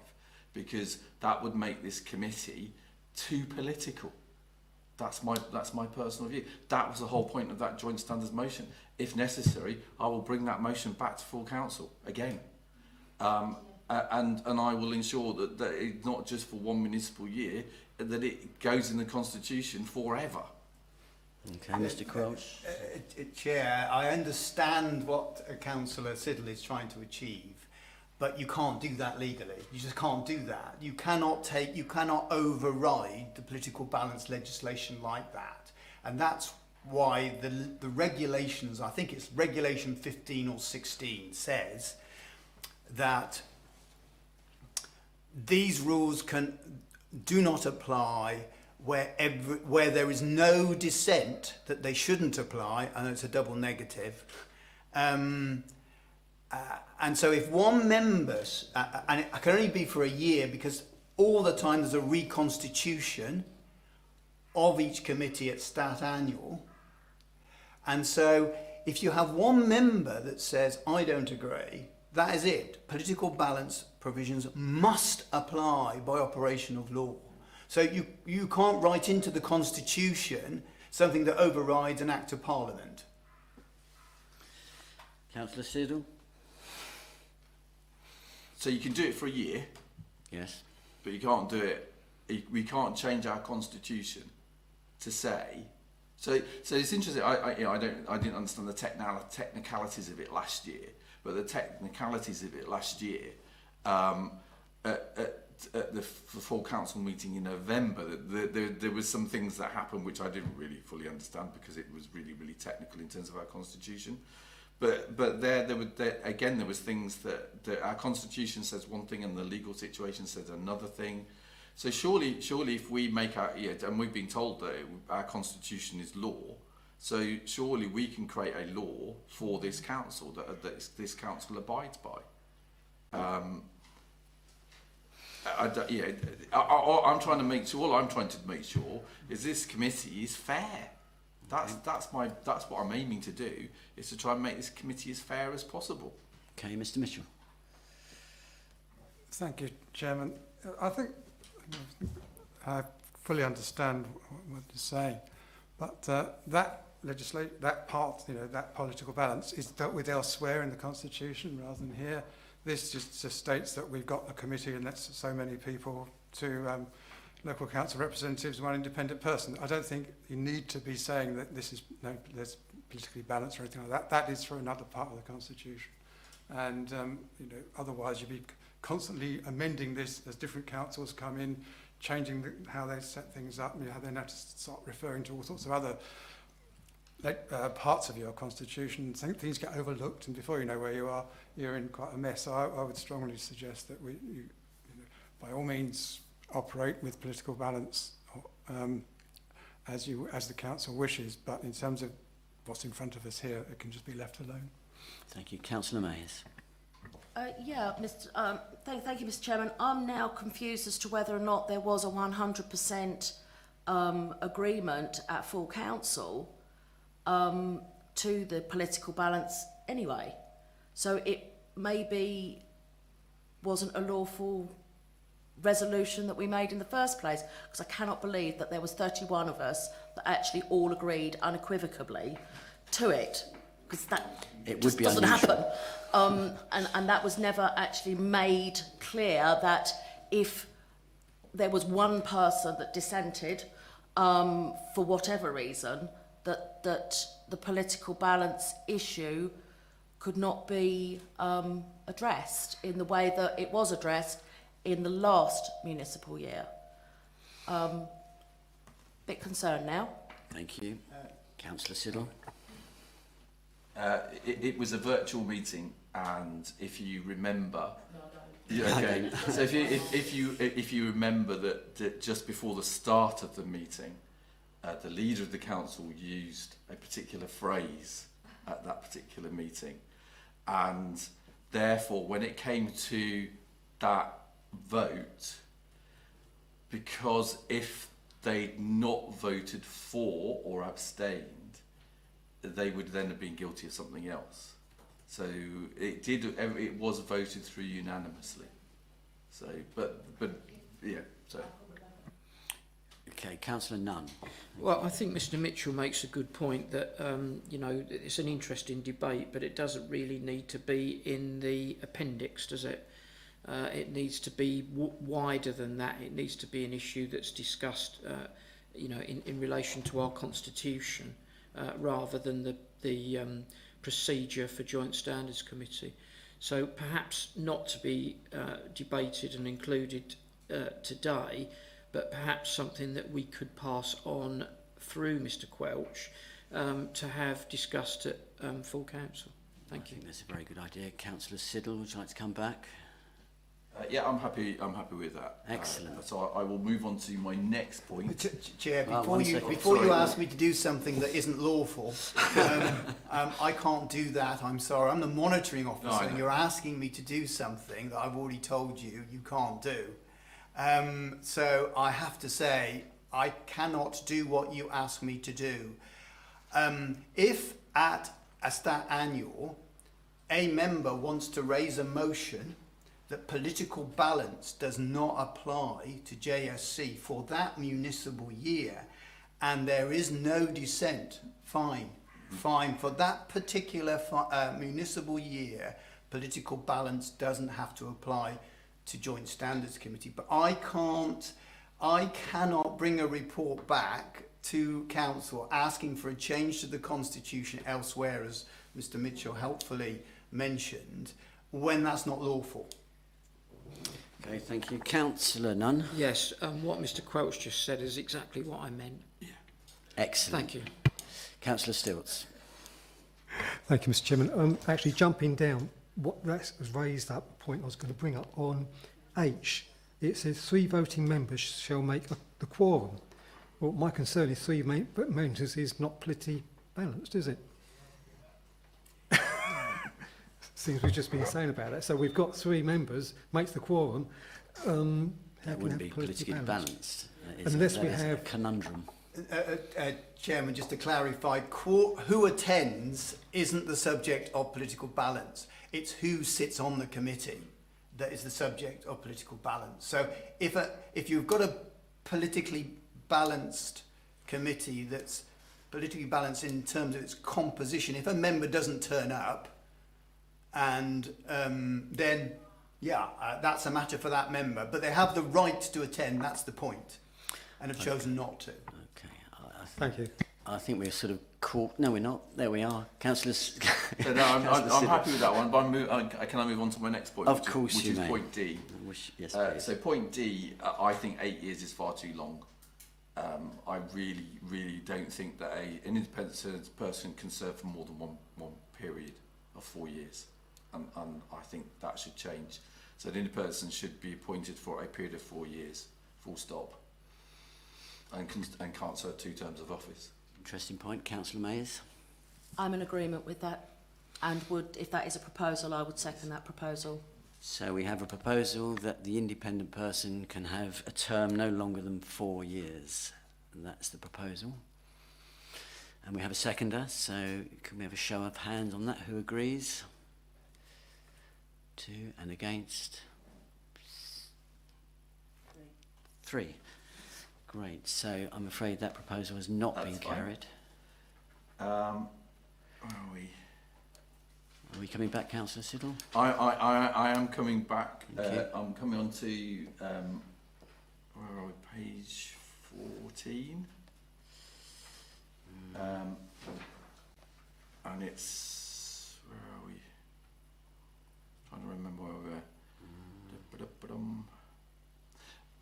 because that would make this committee too political. That's my personal view. That was the whole point of that joint standards motion. If necessary, I will bring that motion back to full council again, and I will ensure that it's not just for 1 municipal year, that it goes in the constitution forever. Okay, Mr. Quelch. Chair, I understand what Councillor Siddle is trying to achieve, but you can't do that legally. You just can't do that. You cannot override the political balance legislation like that. And that's why the regulations, I think it's regulation 15 or 16, says that these rules do not apply where there is no dissent, that they shouldn't apply, and it's a double negative. And so if one member, and it can only be for a year, because all the time there's a reconstitution of each committee at stat annual. And so if you have one member that says, I don't agree, that is it. Political balance provisions must apply by operation of law. So you can't write into the Constitution something that overrides an Act of Parliament. Councillor Siddle. So you can do it for a year, Yes. But you can't do it. We can't change our constitution to say. So it's interesting. I didn't understand the technicalities of it last year, but the technicalities of it last year at the full council meeting in November, there was some things that happened which I didn't really fully understand because it was really, really technical in terms of our constitution. But there was things that our constitution says one thing and the legal situation says another thing. So surely if we make and we've been told that our constitution is law, so surely we can create a law for this council that this council abides by. I'm trying to make sure. All I'm trying to make sure is this committee is fair. That's what I'm aiming to do, is to try and make this committee as fair as possible. Okay, Mr. Mitchell. Thank you, Chairman. I think I fully understand what you're saying, but that part, that political balance is dealt with elsewhere in the Constitution rather than here. This just states that we've got a committee and that's so many people, to local council representatives, one independent person. I don't think you need to be saying that there's politically balanced or anything like that. That is for another part of the Constitution. And otherwise you'd be constantly amending this as different councils come in, changing how they set things up. You then have to start referring to all sorts of other parts of your constitution. Things get overlooked, and before you know where you are, you're in quite a mess. So I would strongly suggest that you by all means, operate with political balance as the council wishes. But in terms of what's in front of us here, it can just be left alone. Thank you, Councillor Mayers. Thank you, Mr. Chairman. I'm now confused as to whether or not there was a 100% agreement at full council to the political balance anyway. So it maybe wasn't a lawful resolution that we made in the first place, because I cannot believe that there was 31 of us that actually all agreed unequivocally to it, because that just doesn't happen. And that was never actually made clear, that if there was one person that dissented for whatever reason, that the political balance issue could not be addressed in the way that it was addressed in the last municipal year. Bit concerned now. Thank you. Councillor Siddle. It was a virtual meeting, and if you remember, okay. So if you remember that just before the start of the meeting, the leader of the council used a particular phrase at that particular meeting, and therefore when it came to that vote, because if they'd not voted for or abstained, they would then have been guilty of something else. So it was voted through unanimously. So, but yeah, so. Okay, Councillor Nunn. Well, I think Mr. Mitchell makes a good point that, it's an interesting debate, but it doesn't really need to be in the appendix, does it? It needs to be wider than that. It needs to be an issue that's discussed, in relation to our constitution, rather than the procedure for Joint Standards Committee. So perhaps not to be debated and included today, but perhaps something that we could pass on through Mr. Quelch to have discussed at full council. Thank you. I think that's a very good idea. Councillor Siddle, would you like to come back? Yeah, I'm happy with that. Excellent. So I will move on to my next point. Chair, One before second. you ask me to do something that isn't lawful, I can't do that. I'm sorry. I'm the monitoring officer, and you're asking me to do something that I've already told you can't do. So I have to say I cannot do what you ask me to do. If at a stat annual a member wants to raise a motion that political balance does not apply to JSC for that municipal year, and there is no dissent, fine. For that particular municipal year, political balance doesn't have to apply to Joint Standards Committee, but I cannot bring a report back to council asking for a change to the constitution elsewhere, as Mr Mitchell helpfully mentioned, when that's not lawful. Okay, thank you. Councillor Nunn. Yes, what Mr Quelch just said is exactly what I meant. Excellent. Thank you. Councillor Stilts. Thank you, Mr. Chairman. Actually, jumping down, what that was raised up, a point I was going to bring up on H. It says 3 voting members shall make the quorum. Well, my concern is 3 members is not politically balanced, is it? Seems we've just been saying about it. So we've got 3 members, makes the quorum. That wouldn't be politically balanced. Unless we that is have a conundrum. Chairman, just to clarify, who attends isn't the subject of political balance. It's who sits on the committee that is the subject of political balance. So if you've got a politically balanced committee that's politically balanced in terms of its composition, if a member doesn't turn up, and then, that's a matter for that member. But they have the right to attend, that's the point, and have chosen not to. Okay. Thank you. I think we're sort of caught. No, we're not. There we are. Councillors. So no, I'm happy with that one, but can I move on to my next point? Of course which you is may. point D. Yes, please. So point D, I think 8 years is far too long. I really don't think that an independent person can serve for more than one period of 4 years. And I think that should change. So an independent person should be appointed for a period of 4 years, full stop, and can't serve 2 terms of office. Interesting point. Councillor Mayers. I'm in agreement with that, and if that is a proposal, I would second that proposal. So we have a proposal that the independent person can have a term no longer than 4 years. And that's the proposal. And we have a seconder, so can we have a show of hands on that? Who agrees? 2 and against? 3. Great. So I'm afraid that proposal has not been carried. Where are we? Are we coming back, Councillor Siddle? I am coming back. Okay. I'm coming on to where are we? Page 14. And it's where are we? Trying to remember where we were.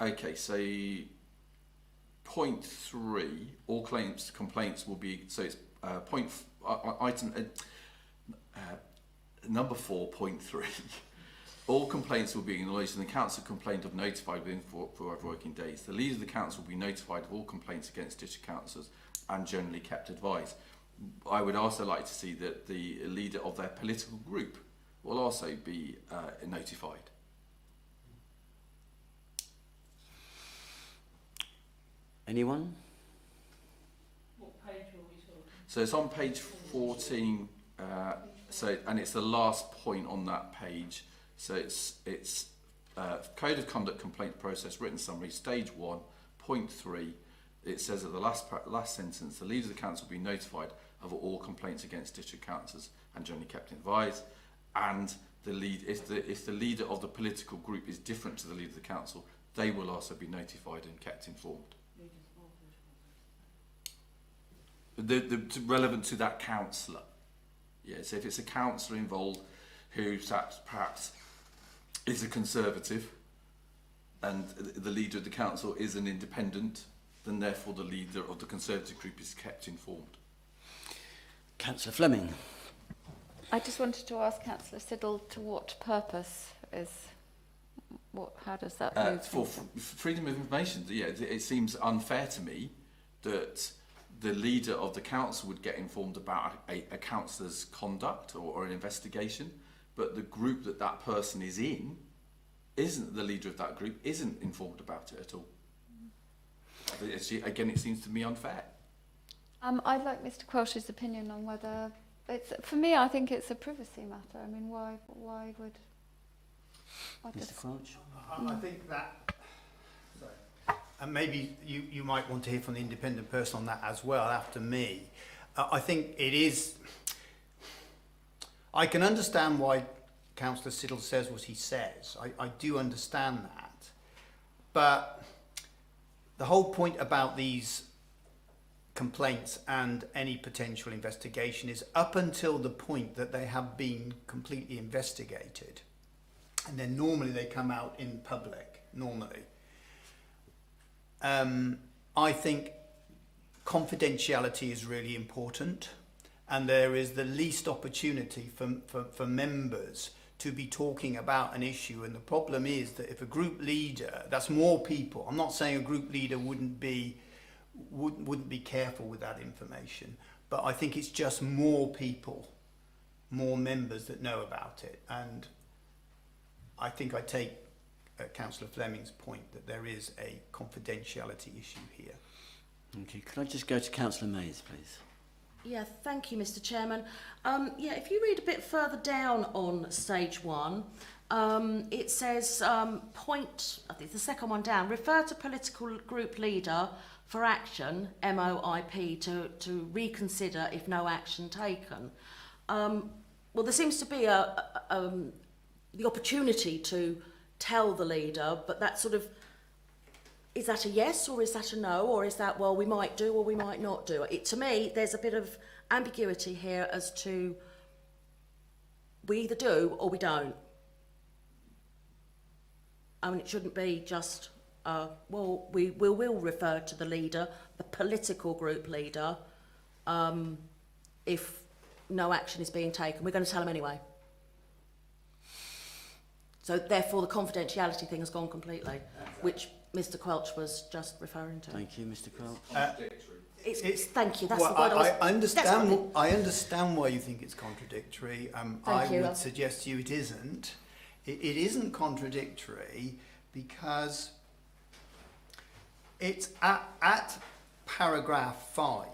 Okay, so point 3. All complaints will be. So it's item. Number 4.3. All complaints will be acknowledged and the council complaint of notified within 4 working days. The leader of the council will be notified of all complaints against district councillors and generally kept advised. I would also like to see that the leader of their political group will also be notified. Anyone? What page are we talking? So it's on page 14. And it's the last point on that page. So it's Code of Conduct Complaint Process Written Summary, Stage 1, Point 3. It says at the last sentence, the leader of the council will be notified of all complaints against district councillors and generally kept advised. And if the leader of the political group is different to the leader of the council, they will also be notified and kept informed. Relevant to that councillor. Yes, if it's a councillor involved who perhaps is a Conservative and the leader of the council is an independent, then therefore the leader of the Conservative group is kept informed. Councillor Fleming. I just wanted to ask Councillor Siddle to what purpose how does that move? For freedom of information, it seems unfair to me that the leader of the council would get informed about a councillor's conduct or an investigation, but the group that person is in isn't the leader of that group, isn't informed about it at all. Again, it seems to me unfair. I'd like Mr. Quelch's opinion on whether for me, I think it's a privacy matter. I mean, why would... Mr. Quelch? I think that... And maybe you might want to hear from the independent person on that as well after me. I think it is... I can understand why Councillor Siddle says what he says. I do understand that. But the whole point about these complaints and any potential investigation is up until the point that they have been completely investigated. And then normally they come out in public, normally. I think confidentiality is really important, and there is the least opportunity for members to be talking about an issue. And the problem is that if a group leader, that's more people, I'm not saying a group leader wouldn't be careful with that information, but I think it's just more people, more members that know about it. And I think I take Councillor Fleming's point that there is a confidentiality issue here. Okay, could I just go to Councillor Mays, please? Yeah, thank you, Mr. Chairman. Yeah, if you read a bit further down on stage 1, it says point, I think the second one down, refer to political group leader for action, MOIP, to reconsider if no action taken. Well, there seems to be the opportunity to tell the leader, but that sort of, is that a yes or is that a no, or is that, well, we might do or we might not do it? To me, there's a bit of ambiguity here as to we either do or we don't. I mean, it shouldn't be just, well, we will refer to the leader, the political group leader, if no action is being taken. We're going to tell them anyway. So therefore, the confidentiality thing has gone completely, which Mr. Quelch was just referring to. Thank you, Mr. Quelch. Thank you. That's Well, the word I understand. that's what I understand why you think it's contradictory. I would suggest to you it isn't. It isn't contradictory because it's at paragraph 5.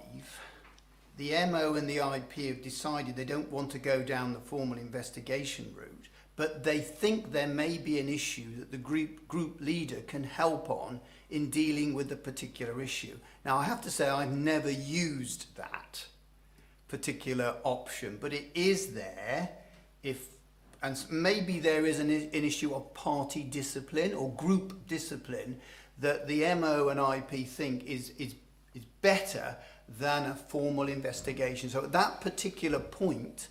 The MO and the IP have decided they don't want to go down the formal investigation route, but they think there may be an issue that the group leader can help on in dealing with the particular issue. Now, I have to say I've never used that particular option, but it is there and maybe there is an issue of party discipline or group discipline that the MO and IP think is better than a formal investigation. So at that particular point,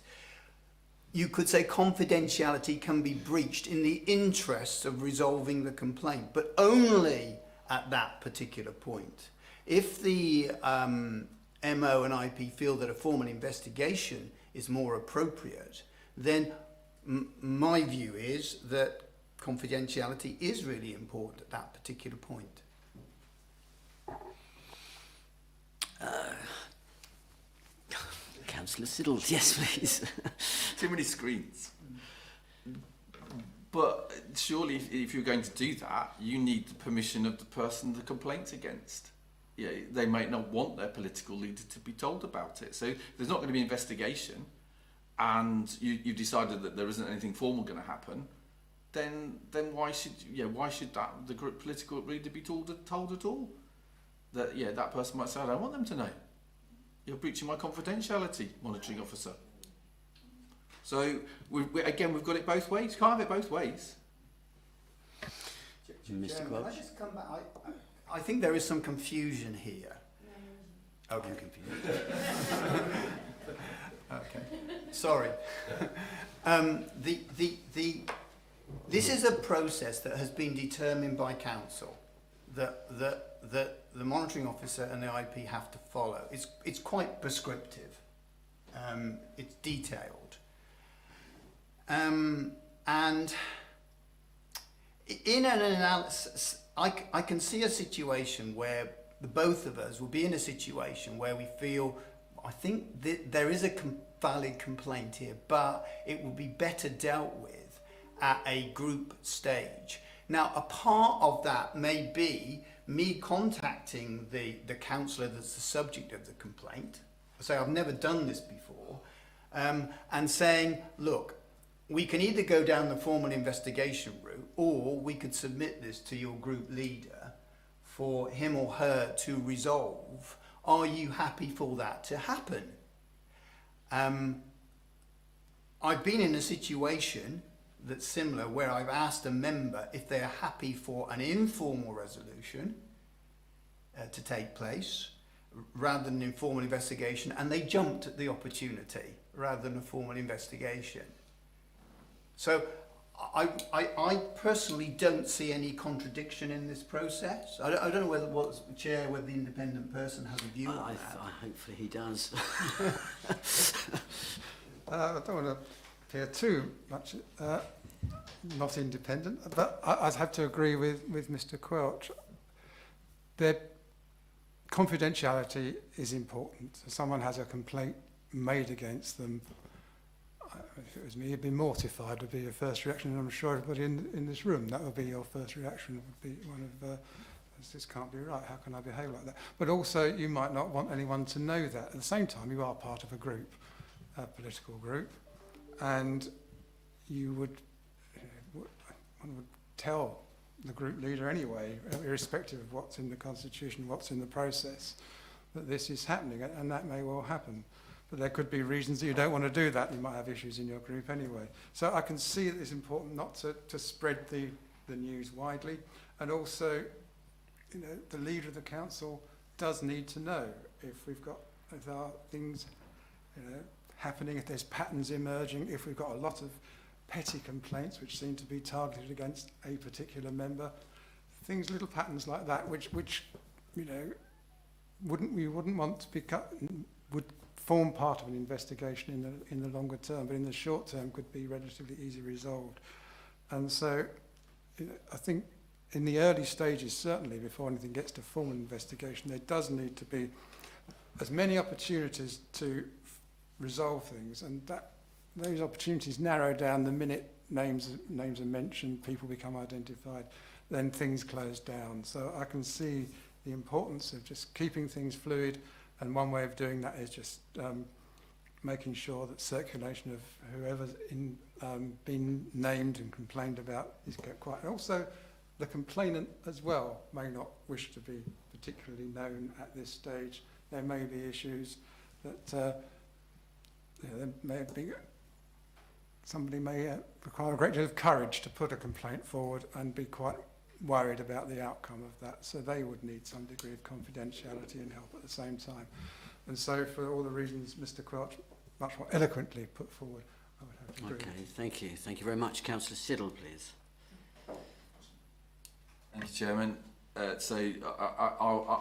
you could say confidentiality can be breached in the interests of resolving the complaint, but only at that particular point. If the MO and IP feel that a formal investigation is more appropriate, then my view is that confidentiality is really important at that particular point. Councillor Siddle, yes, please. Too many screens. But surely if you're going to do that, you need the permission of the person the complaint's against. Yeah, they might not want their political leader to be told about it. So there's not going to be investigation and you've decided that there isn't anything formal going to happen, then why should the political leader be told at all? That person might say, I don't want them to know. You're breaching my confidentiality, monitoring officer. So we've got it both ways. Can't have it both ways. Mr. Quelch? Can I just come back? I think there is some confusion here. Okay. I'm confused. Okay. Sorry. This is a process that has been determined by council that the monitoring officer and the IP have to follow. It's quite prescriptive. It's detailed. And in an analysis, I can see a situation where the both of us will be in a situation where we feel, I think that there is a valid complaint here, but it will be better dealt with at a group stage. Now, a part of that may be me contacting the councillor that's the subject of the complaint. I say, I've never done this before, and saying, look, we can either go down the formal investigation route or we could submit this to your group leader for him or her to resolve. Are you happy for that to happen? I've been in a situation that's similar, where I've asked a member if they're happy for an informal resolution to take place rather than an informal investigation, and they jumped at the opportunity rather than a formal investigation. So I personally don't see any contradiction in this process. I don't know whether whether the independent person has a view on that. Hopefully he does. I don't want to appear too much not independent, but I'd have to agree with Mr. Quelch. Their confidentiality is important. If someone has a complaint made against them, if it was me, you'd be mortified, would be your first reaction, and I'm sure everybody in this room, that would be your first reaction, would be one of, this can't be right, how can I behave like that? But also, you might not want anyone to know that. At the same time, you are part of a group, a political group, and you would, one would tell the group leader anyway, irrespective of what's in the Constitution, what's in the process, that this is happening, and that may well happen. But there could be reasons that you don't want to do that. You might have issues in your group anyway. So I can see that it's important not to spread the news widely. And also, you know, the leader of the council does need to know if there are things, you know, happening, if there's patterns emerging, if we've got a lot of petty complaints which seem to be targeted against a particular member, little patterns like that, which you know, we wouldn't want to be would form part of an investigation in the longer term, but in the short term could be relatively easily resolved. And so, you know, I think in the early stages, certainly before anything gets to formal investigation, there does need to be as many opportunities to resolve things, and that those opportunities narrow down the minute names are mentioned, people become identified, then things close down. So I can see the importance of just keeping things fluid, and one way of doing that is just making sure that circulation of whoever's been named and complained about is kept quiet. And also, the complainant as well may not wish to be particularly known at this stage. There may be issues that there may be, somebody may require a great deal of courage to put a complaint forward and be quite worried about the outcome of that. So they would need some degree of confidentiality and help at the same time. And so for all the reasons Mr. Quelch much more eloquently put forward, I would have to agree. Okay, thank you. Thank you very much. Councillor Siddle, please. Thank you, Chairman. So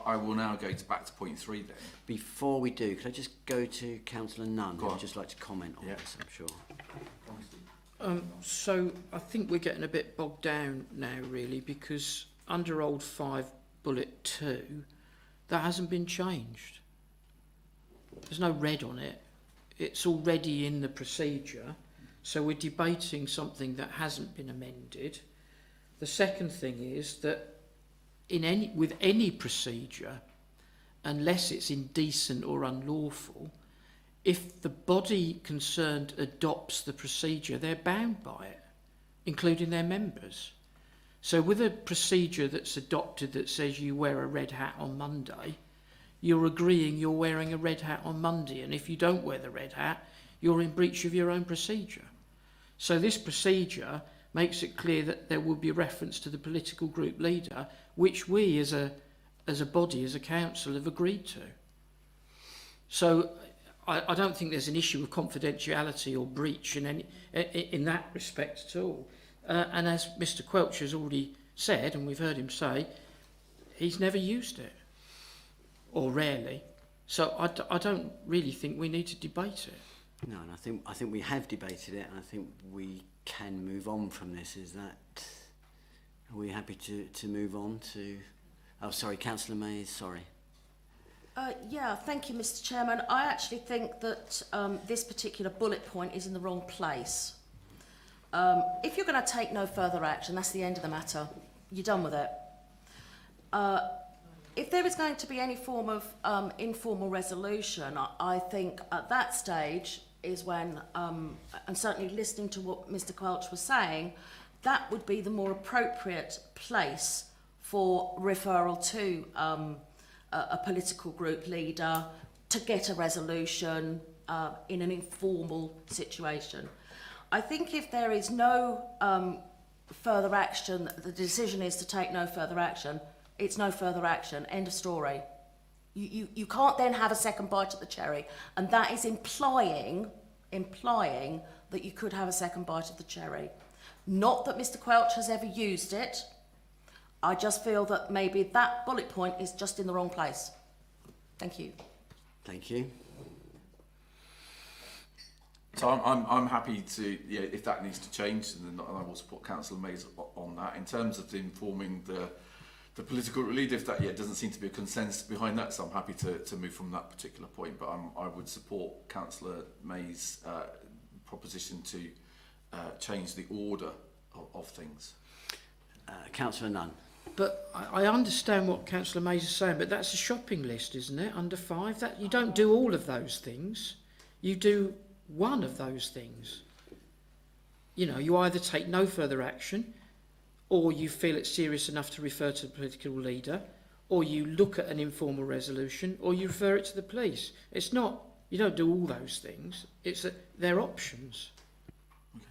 I will now go back to point 3 then. Before we do, could I just go to Councillor Nunn, who Go on. would just like to comment on Yeah. this, I'm sure. So I think we're getting a bit bogged down now, really, because under Old 5 Bullet 2, that hasn't been changed. There's no red on it. It's already in the procedure, so we're debating something that hasn't been amended. The second thing is that with any procedure, unless it's indecent or unlawful, if the body concerned adopts the procedure, they're bound by it, including their members. So with a procedure that's adopted that says you wear a red hat on Monday, you're agreeing you're wearing a red hat on Monday, and if you don't wear the red hat, you're in breach of your own procedure. So this procedure makes it clear that there will be a reference to the political group leader, which we as a body, as a council, have agreed to. So I don't think there's an issue of confidentiality or breach in that respect at all. And as Mr. Quelch has already said, and we've heard him say, he's never used it, or rarely. So I don't really think we need to debate it. No, and I think we have debated it, and I think we can move on from this. Is that, are we happy to move on to, oh sorry, Councillor Mays, sorry. Yeah, thank you, Mr. Chairman. I actually think that this particular bullet point is in the wrong place. If you're going to take no further action, that's the end of the matter. You're done with it. If there is going to be any form of informal resolution, I think at that stage is when, and certainly listening to what Mr. Quelch was saying, that would be the more appropriate place for referral to a political group leader to get a resolution in an informal situation. I think if there is no further action, the decision is to take no further action, it's no further action, end of story. You can't then have a second bite at the cherry, and that is implying that you could have a second bite of the cherry. Not that Mr. Quelch has ever used it, I just feel that maybe that bullet point is just in the wrong place. Thank you. Thank you. So I'm happy to, yeah, if that needs to change, and I will support Councillor Mays on that. In terms of informing the political leader, if that doesn't seem to be a consensus behind that, so I'm happy to move from that particular point. But I would support Councillor Mays' proposition to change the order of things. Councillor Nunn. But I understand what Councillor Mays is saying, but that's a shopping list, isn't it? Under 5, that you don't do all of those things. You do one of those things. You know, you either take no further action, or you feel it's serious enough to refer to the political leader, or you look at an informal resolution, or you refer it to the police. It's not, you don't do all those things. It's that they're options. Okay.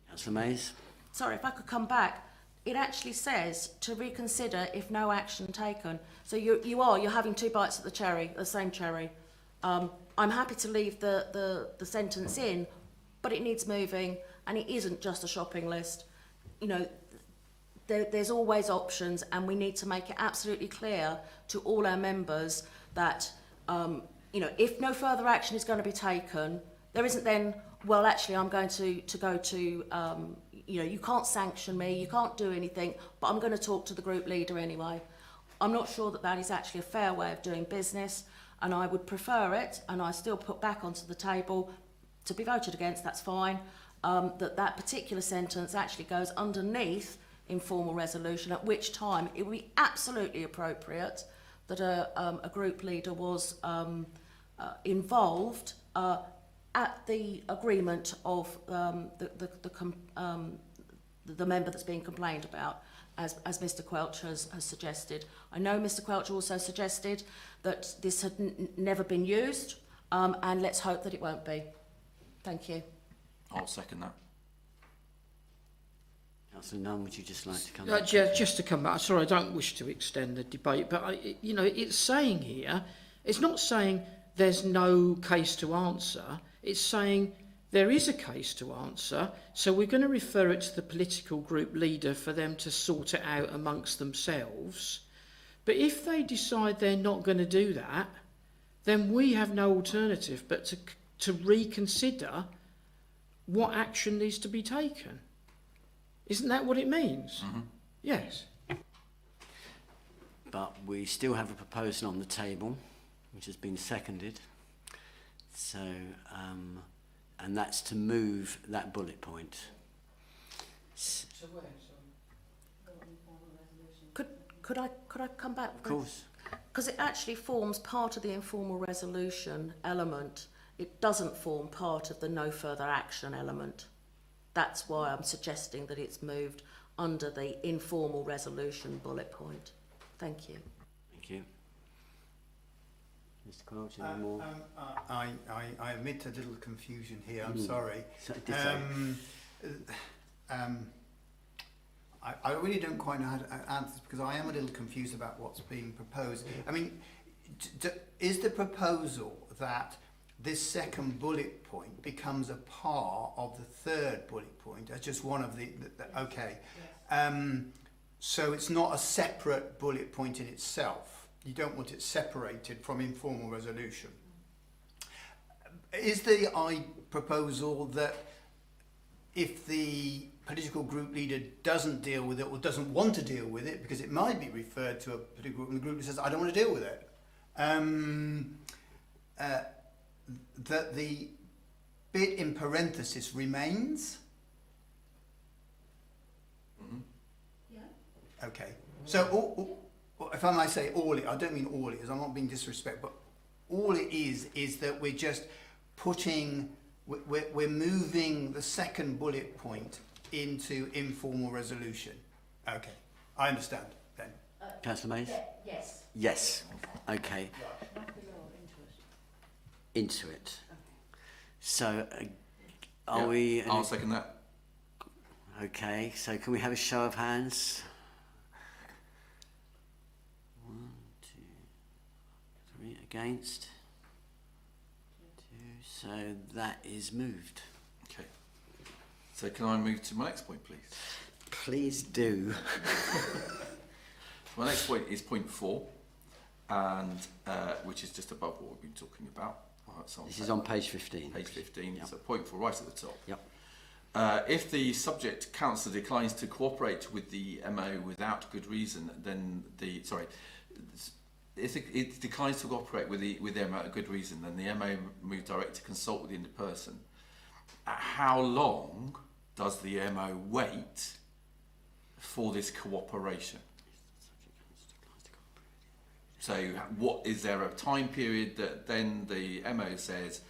Councillor Mays. Sorry, if I could come back. It actually says to reconsider if no action taken. So you're having 2 bites at the cherry, the same cherry. I'm happy to leave the sentence in, but it needs moving, and it isn't just a shopping list. You know, there's always options, and we need to make it absolutely clear to all our members that, you know, if no further action is going to be taken, there isn't then, well, actually, I'm going to go to, you know, you can't sanction me, you can't do anything, but I'm going to talk to the group leader anyway. I'm not sure that that is actually a fair way of doing business, and I would prefer it, and I still put back onto the table to be voted against, that's fine, that particular sentence actually goes underneath informal resolution, at which time it would be absolutely appropriate that a group leader was involved at the agreement of the member that's being complained about, as Mr. Quelch has suggested. I know Mr. Quelch also suggested that this had never been used, and let's hope that it won't be. Thank you. I'll second that. Councillor Nunn, would you just like to come back? Just to come back, sorry, I don't wish to extend the debate, but you know, it's saying here, it's not saying there's no case to answer, it's saying there is a case to answer, so we're going to refer it to the political group leader for them to sort it out amongst themselves. But if they decide they're not going to do that, then we have no alternative but to reconsider what action needs to be taken. Isn't that what it means? Mm-hmm. Yes. But we still have a proposal on the table, which has been seconded. So, and that's to move that bullet point. Could I come back? Of course. Because it actually forms part of the informal resolution element. It doesn't form part of the no further action element. That's why I'm suggesting that it's moved under the informal resolution bullet point. Thank you. Thank you. Mr. Quelch, any more? I admit a little confusion here, I'm Mm. sorry. So, I really don't quite know how to answer this because I am a little confused about what's being proposed. I mean, is the proposal that this second bullet point becomes a part of the third bullet point as just one of the okay. So it's not a separate bullet point in itself. You don't want it separated from informal resolution. Is the proposal that if the political group leader doesn't deal with it or doesn't want to deal with it, because it might be referred to a political group and the group says, I don't want to deal with it, that the bit in parenthesis remains? Mm-hmm. Yeah. Okay. So if I might say all it, I don't mean all it is, I'm not being disrespectful, but all it is that we're just putting, we're moving the second bullet point into informal resolution. Okay, I understand then. Councillor Mays? Yes. Yes. Okay. Into it. So Are we? I'll second that. Okay, so can we have a show of hands? 1, 2, 3 against. 2. So that is moved. Okay. So can I move to my next point, please? Please do. My next point is point 4, and which is just above what we've been talking about. This is on page 15. Page 15. Yep. So point 4, right at the top. Yep. If the subject councillor declines to cooperate with the MO without good reason, then if it declines to cooperate with the MO without a good reason, then the MO moves direct to consult with the injured person. How long does the MO wait for this cooperation? So what is there a time period that then the MO says,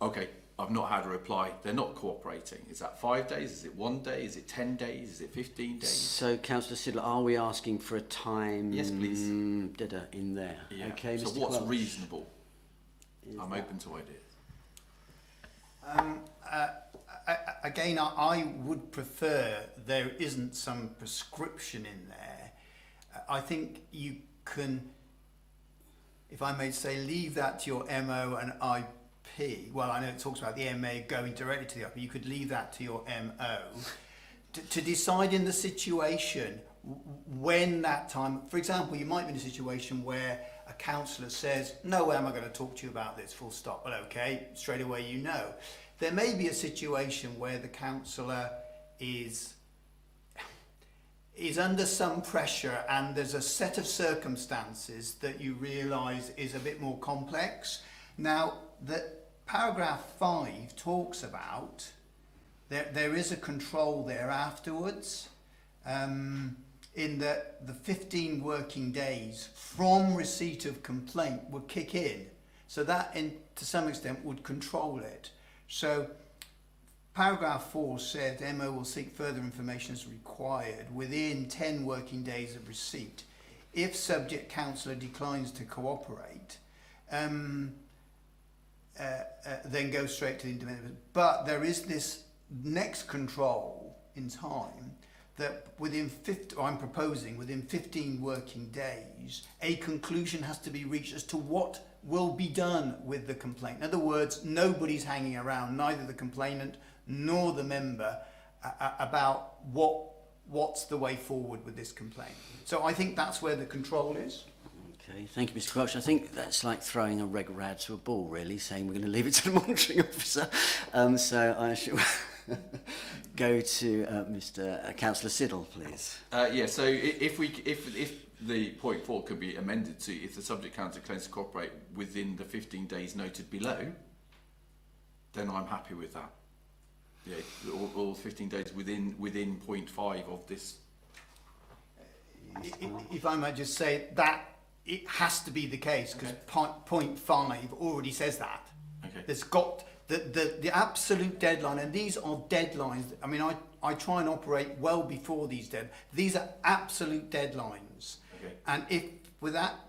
okay, I've not had a reply, they're not cooperating? Is that 5 days? Is it 1 day? Is it 10 days? Is it 15 days? So, Councillor Siddle, are we asking for a time? Yes, please. In there. Yeah. Okay, so Mr. what's Quelch? reasonable? Is I'm that- open to ideas. Again, I would prefer there isn't some prescription in there. I think you can, if I may say, leave that to your MO and IP. Well, I know it talks about the MA going directly to the IP. You could leave that to your MO to decide in the situation when that time. For example, you might be in a situation where a councillor says, no way am I going to talk to you about this, full stop. Well, okay, straight away you know. There may be a situation where the councillor is under some pressure and there's a set of circumstances that you realise is a bit more complex. Now, the paragraph 5 talks about there is a control there afterwards, in that the 15 working days from receipt of complaint would kick in. So that, to some extent, would control it. So paragraph 4 said MO will seek further information as required within 10 working days of receipt. If subject councillor declines to cooperate, then go straight to the independent. But there is this next control in time that I'm proposing within 15 working days, a conclusion has to be reached as to what will be done with the complaint. In other words, nobody's hanging around, neither the complainant nor the member, about what's the way forward with this complaint. So I think that's where the control is. Okay, thank you, Mr. Quelch. I think that's like throwing a red rag to a ball, really, saying we're going to leave it to the monitoring officer. So I shall go to Mr. Councillor Siddle, please. Yeah. So if the point 4 could be amended to, if the subject councillor claims to cooperate within the 15 days noted below, then I'm happy with that. Yeah, all 15 days within point 5 of this. If I might just say that it has to be the case, because point 5 already says that. Okay. There's got the absolute deadline, and these are deadlines. I mean, I try and operate well before these deadlines. These are absolute deadlines. Okay. And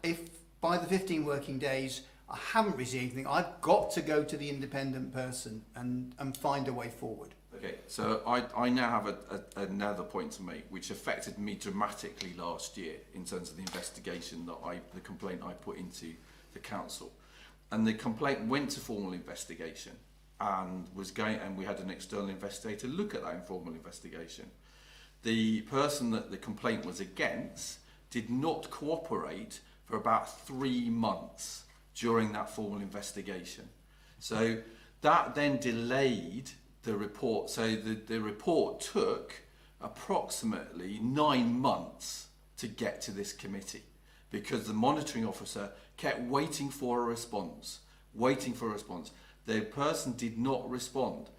if by the 15 working days I haven't received anything, I've got to go to the independent person and find a way forward. Okay, so I now have another point to make, which affected me dramatically last year in terms of the investigation the complaint I put into the council. And the complaint went to formal investigation and we had an external investigator look at that informal investigation. The person that the complaint was against did not cooperate for about 3 months during that formal investigation. So that then delayed the report. So the report took approximately 9 months to get to this committee because the monitoring officer kept waiting for a response. The person did not respond.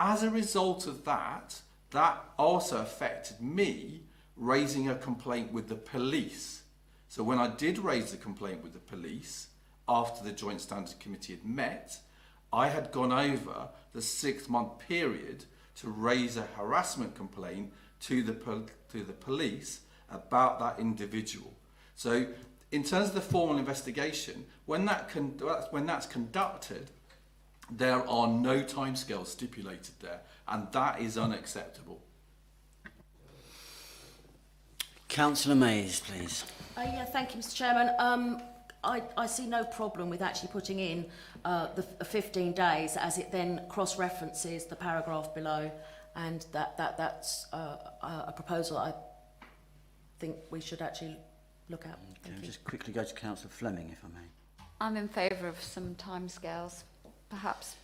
As a result of that also affected me raising a complaint with the police. So when I did raise the complaint with the police, after the Joint Standards Committee had met, I had gone over the 6-month period to raise a harassment complaint to the police about that individual. So in terms of the formal investigation, when that's conducted, There are no timescales stipulated there, and that is unacceptable. Councillor Mays, please. Yeah, thank you, Mr. Chairman. I see no problem with actually putting in the 15 days, as it then cross-references the paragraph below, and that's a proposal I think we should actually look at. Okay, I'll just quickly go to Councillor Fleming, if I may. I'm in favour of some timescales, perhaps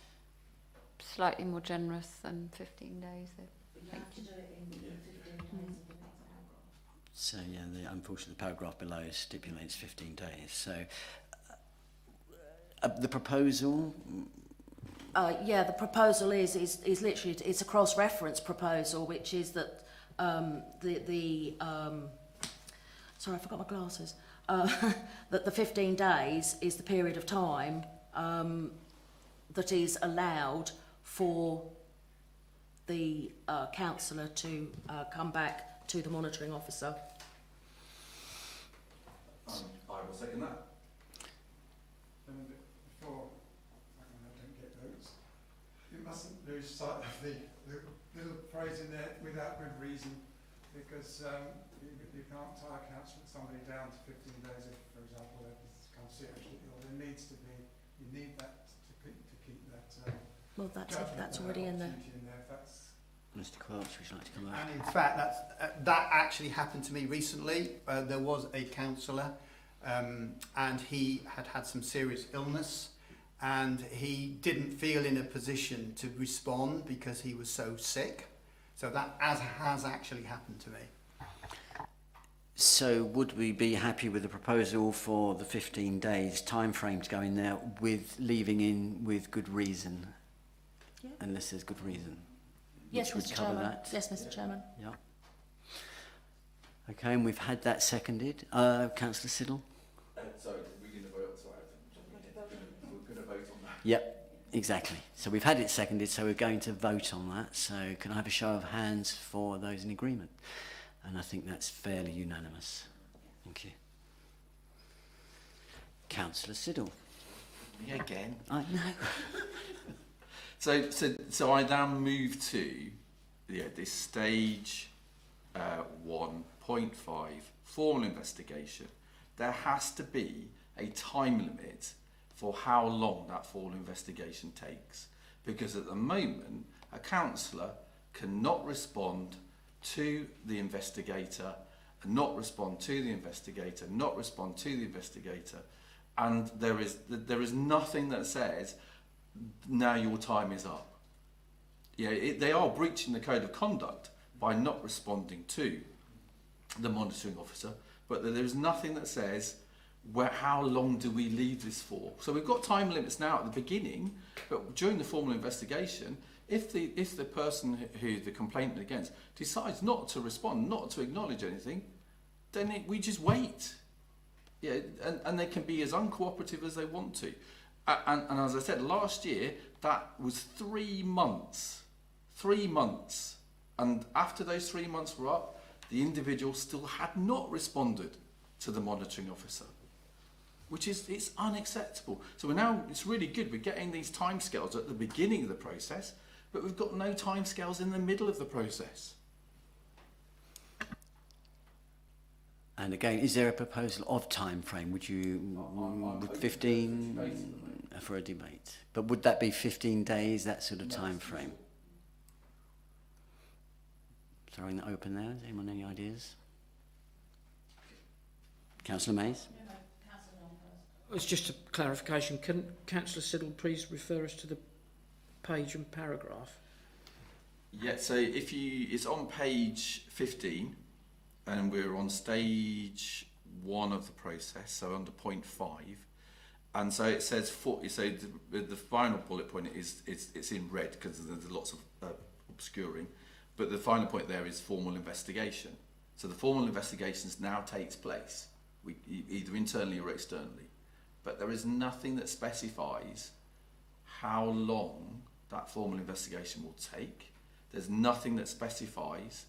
slightly more generous than 15 days. Thank you. So yeah, unfortunately the paragraph below stipulates 15 days. So the proposal. Yeah, the proposal is literally, it's a cross-reference proposal, which is that sorry, I forgot my glasses. That the 15 days is the period of time that is allowed for the councillor to come back to the monitoring officer. I will second that. And before I don't get votes, you mustn't lose sight of the little phrase in there, without good reason, because you can't tie somebody down to 15 days if, for example, they become seriously ill. There needs to be, you need that to keep that. Well, that's already in there. If that's Mr. Quelch, would you like to come back? And in fact, that actually happened to me recently. There was a counsellor, and he had some serious illness, and he didn't feel in a position to respond because he was so sick. So that has actually happened to me. So would we be happy with the proposal for the 15 days time frame to go in there, with leaving in with good reason? Yeah. Unless there's good reason. Yes, Which would Mr. cover Chairman. that. Yes, Mr. Chairman. Yeah. Okay, and we've had that seconded. Councillor Siddle? Sorry, we're going to vote. Sorry, we're going to vote on that. Yep, exactly. So we've had it seconded, so we're going to vote on that. So can I have a show of hands for those in agreement? And I think that's fairly unanimous. Thank you. Councillor Siddle. Me again. I know. So I now move to this stage 1.5 formal investigation. There has to be a time limit for how long that formal investigation takes, because at the moment a councillor cannot respond to the investigator, and not respond to the investigator, not respond to the investigator, and there is nothing that says now your time is up. Yeah, they are breaching the code of conduct by not responding to the monitoring officer, but there is nothing that says how long do we leave this for. So we've got time limits now at the beginning, but during the formal investigation, if the person who the complainant against decides not to respond, not to acknowledge anything, then we just wait. Yeah, and they can be as uncooperative as they want to. And as I said, last year, that was 3 months. 3 months. And after those 3 months were up, the individual still had not responded to the monitoring officer, which it's unacceptable. So it's really good. We're getting these timescales at the beginning of the process, but we've got no timescales in the middle of the process. And again, is there a proposal of time frame? Would you, with 15 for a debate? But would that be 15 days, that sort of time frame? Throwing that open there. Has anyone any ideas? Councillor Mays? It's just a clarification. Can Councillor Siddle please refer us to the page and paragraph? Yeah, so it's on page 15, and we're on stage 1 of the process, so under point 5. And so it says, the final bullet point it's in red because there's lots of obscuring, but the final point there is formal investigation. So the formal investigation now takes place, either internally or externally, but there is nothing that specifies how long that formal investigation will take. There's nothing that specifies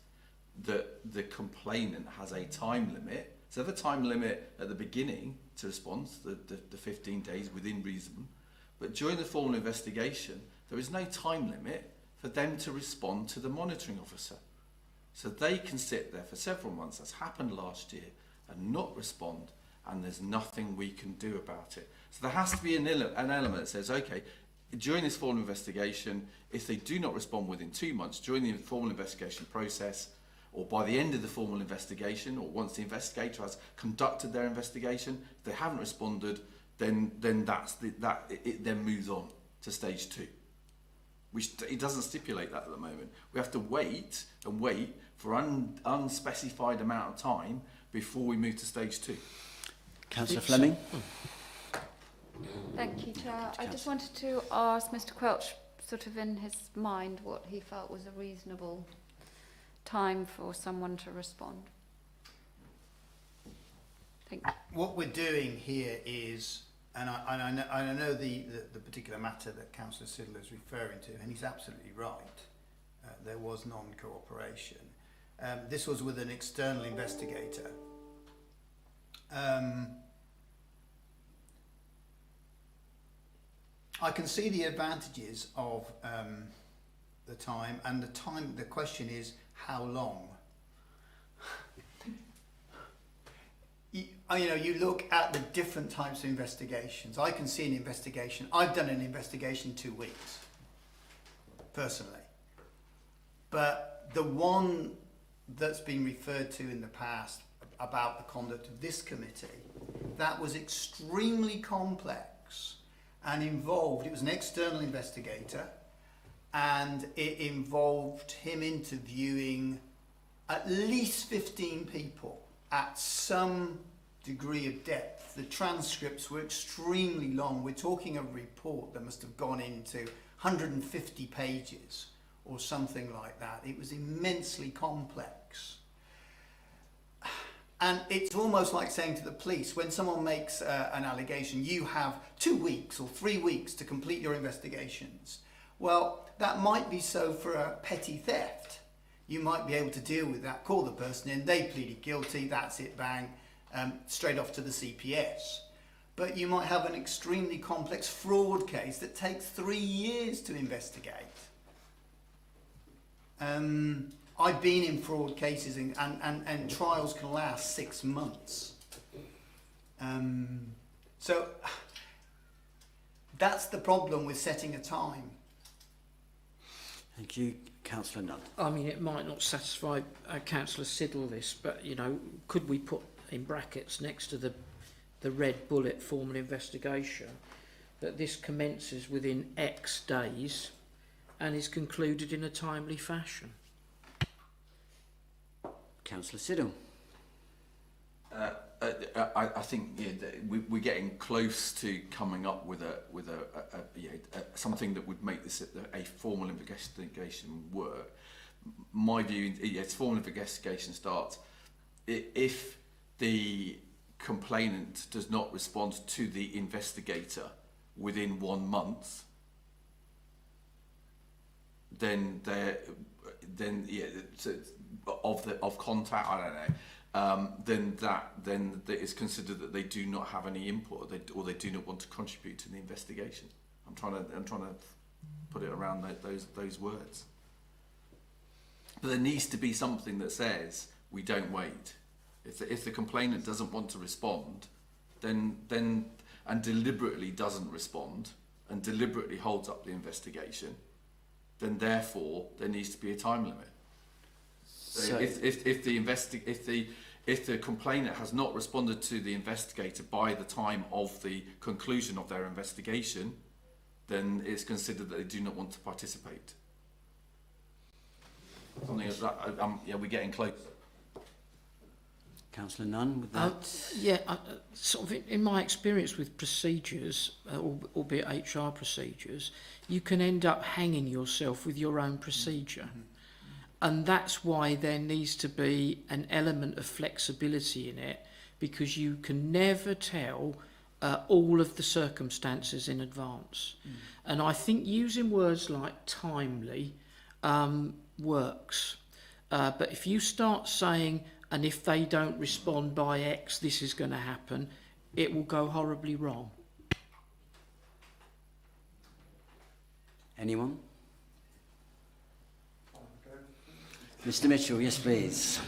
that the complainant has a time limit. So the time limit at the beginning to respond, the 15 days within reason, But during the formal investigation, there is no time limit for them to respond to the monitoring officer. So they can sit there for several months, that's happened last year, and not respond, and there's nothing we can do about it. So there has to be an element that says, okay, during this formal investigation, if they do not respond within 2 months during the formal investigation process, or by the end of the formal investigation, or once the investigator has conducted their investigation, if they haven't responded, then it then moves on to stage 2. Which it doesn't stipulate that at the moment. We have to wait and wait for unspecified amount of time before we move to stage 2. Councillor Fleming. Thank you, Chair. I just wanted to ask Mr. Quelch, sort of in his mind, what he felt was a reasonable time for someone to respond. Thank you. What we're doing here is, and I know the particular matter that Councillor Siddle is referring to, and he's absolutely right. There was non-cooperation. This was with an external investigator. I can see the advantages of the time, and the question is how long. You look at the different types of investigations. I can see an investigation. I've done an investigation in 2 weeks, personally. But the one that's been referred to in the past about the conduct of this committee, that was extremely complex and involved, it was an external investigator, and it involved him interviewing at least 15 people at some degree of depth. The transcripts were extremely long. We're talking a report that must have gone into 150 pages or something like that. It was immensely complex. And it's almost like saying to the police, when someone makes an allegation, you have 2 weeks or 3 weeks to complete your investigations. Well, that might be so for a petty theft. You might be able to deal with that, call the person in, they pleaded guilty, that's it, bang, straight off to the CPS. But you might have an extremely complex fraud case that takes 3 years to investigate. I've been in fraud cases and trials can last 6 months. So that's the problem with setting a time. Thank you. Councillor Nunn. I mean, it might not satisfy Councillor Siddle this, but, could we put in brackets next to the red bullet formal investigation that this commences within X days and is concluded in a timely fashion? Councillor Siddle. I think we're getting close to coming up with something that would make this a formal investigation work. My view, yes, formal investigation starts if the complainant does not respond to the investigator within 1 month. Then of contact, I don't know. Then it is considered that they do not have any input, or they do not want to contribute to the investigation. I'm trying to put it around those words. But there needs to be something that says we don't wait. If the complainant doesn't want to respond, then and deliberately doesn't respond and deliberately holds up the investigation, then therefore there needs to be a time limit. So if the complainant has not responded to the investigator by the time of the conclusion of their investigation, then it's considered that they do not want to participate. Something like that. We're getting close. Councillor Nunn, with that. Sort of in my experience with procedures, albeit HR procedures, you can end up hanging yourself with your own procedure. Mm-hmm. And that's why there needs to be an element of flexibility in it, because you can never tell all of the circumstances in advance. Mm. And I think using words like timely works. But if you start saying, and if they don't respond by X, this is going to happen, it will go horribly wrong. Anyone? Mr. Mitchell, yes, please.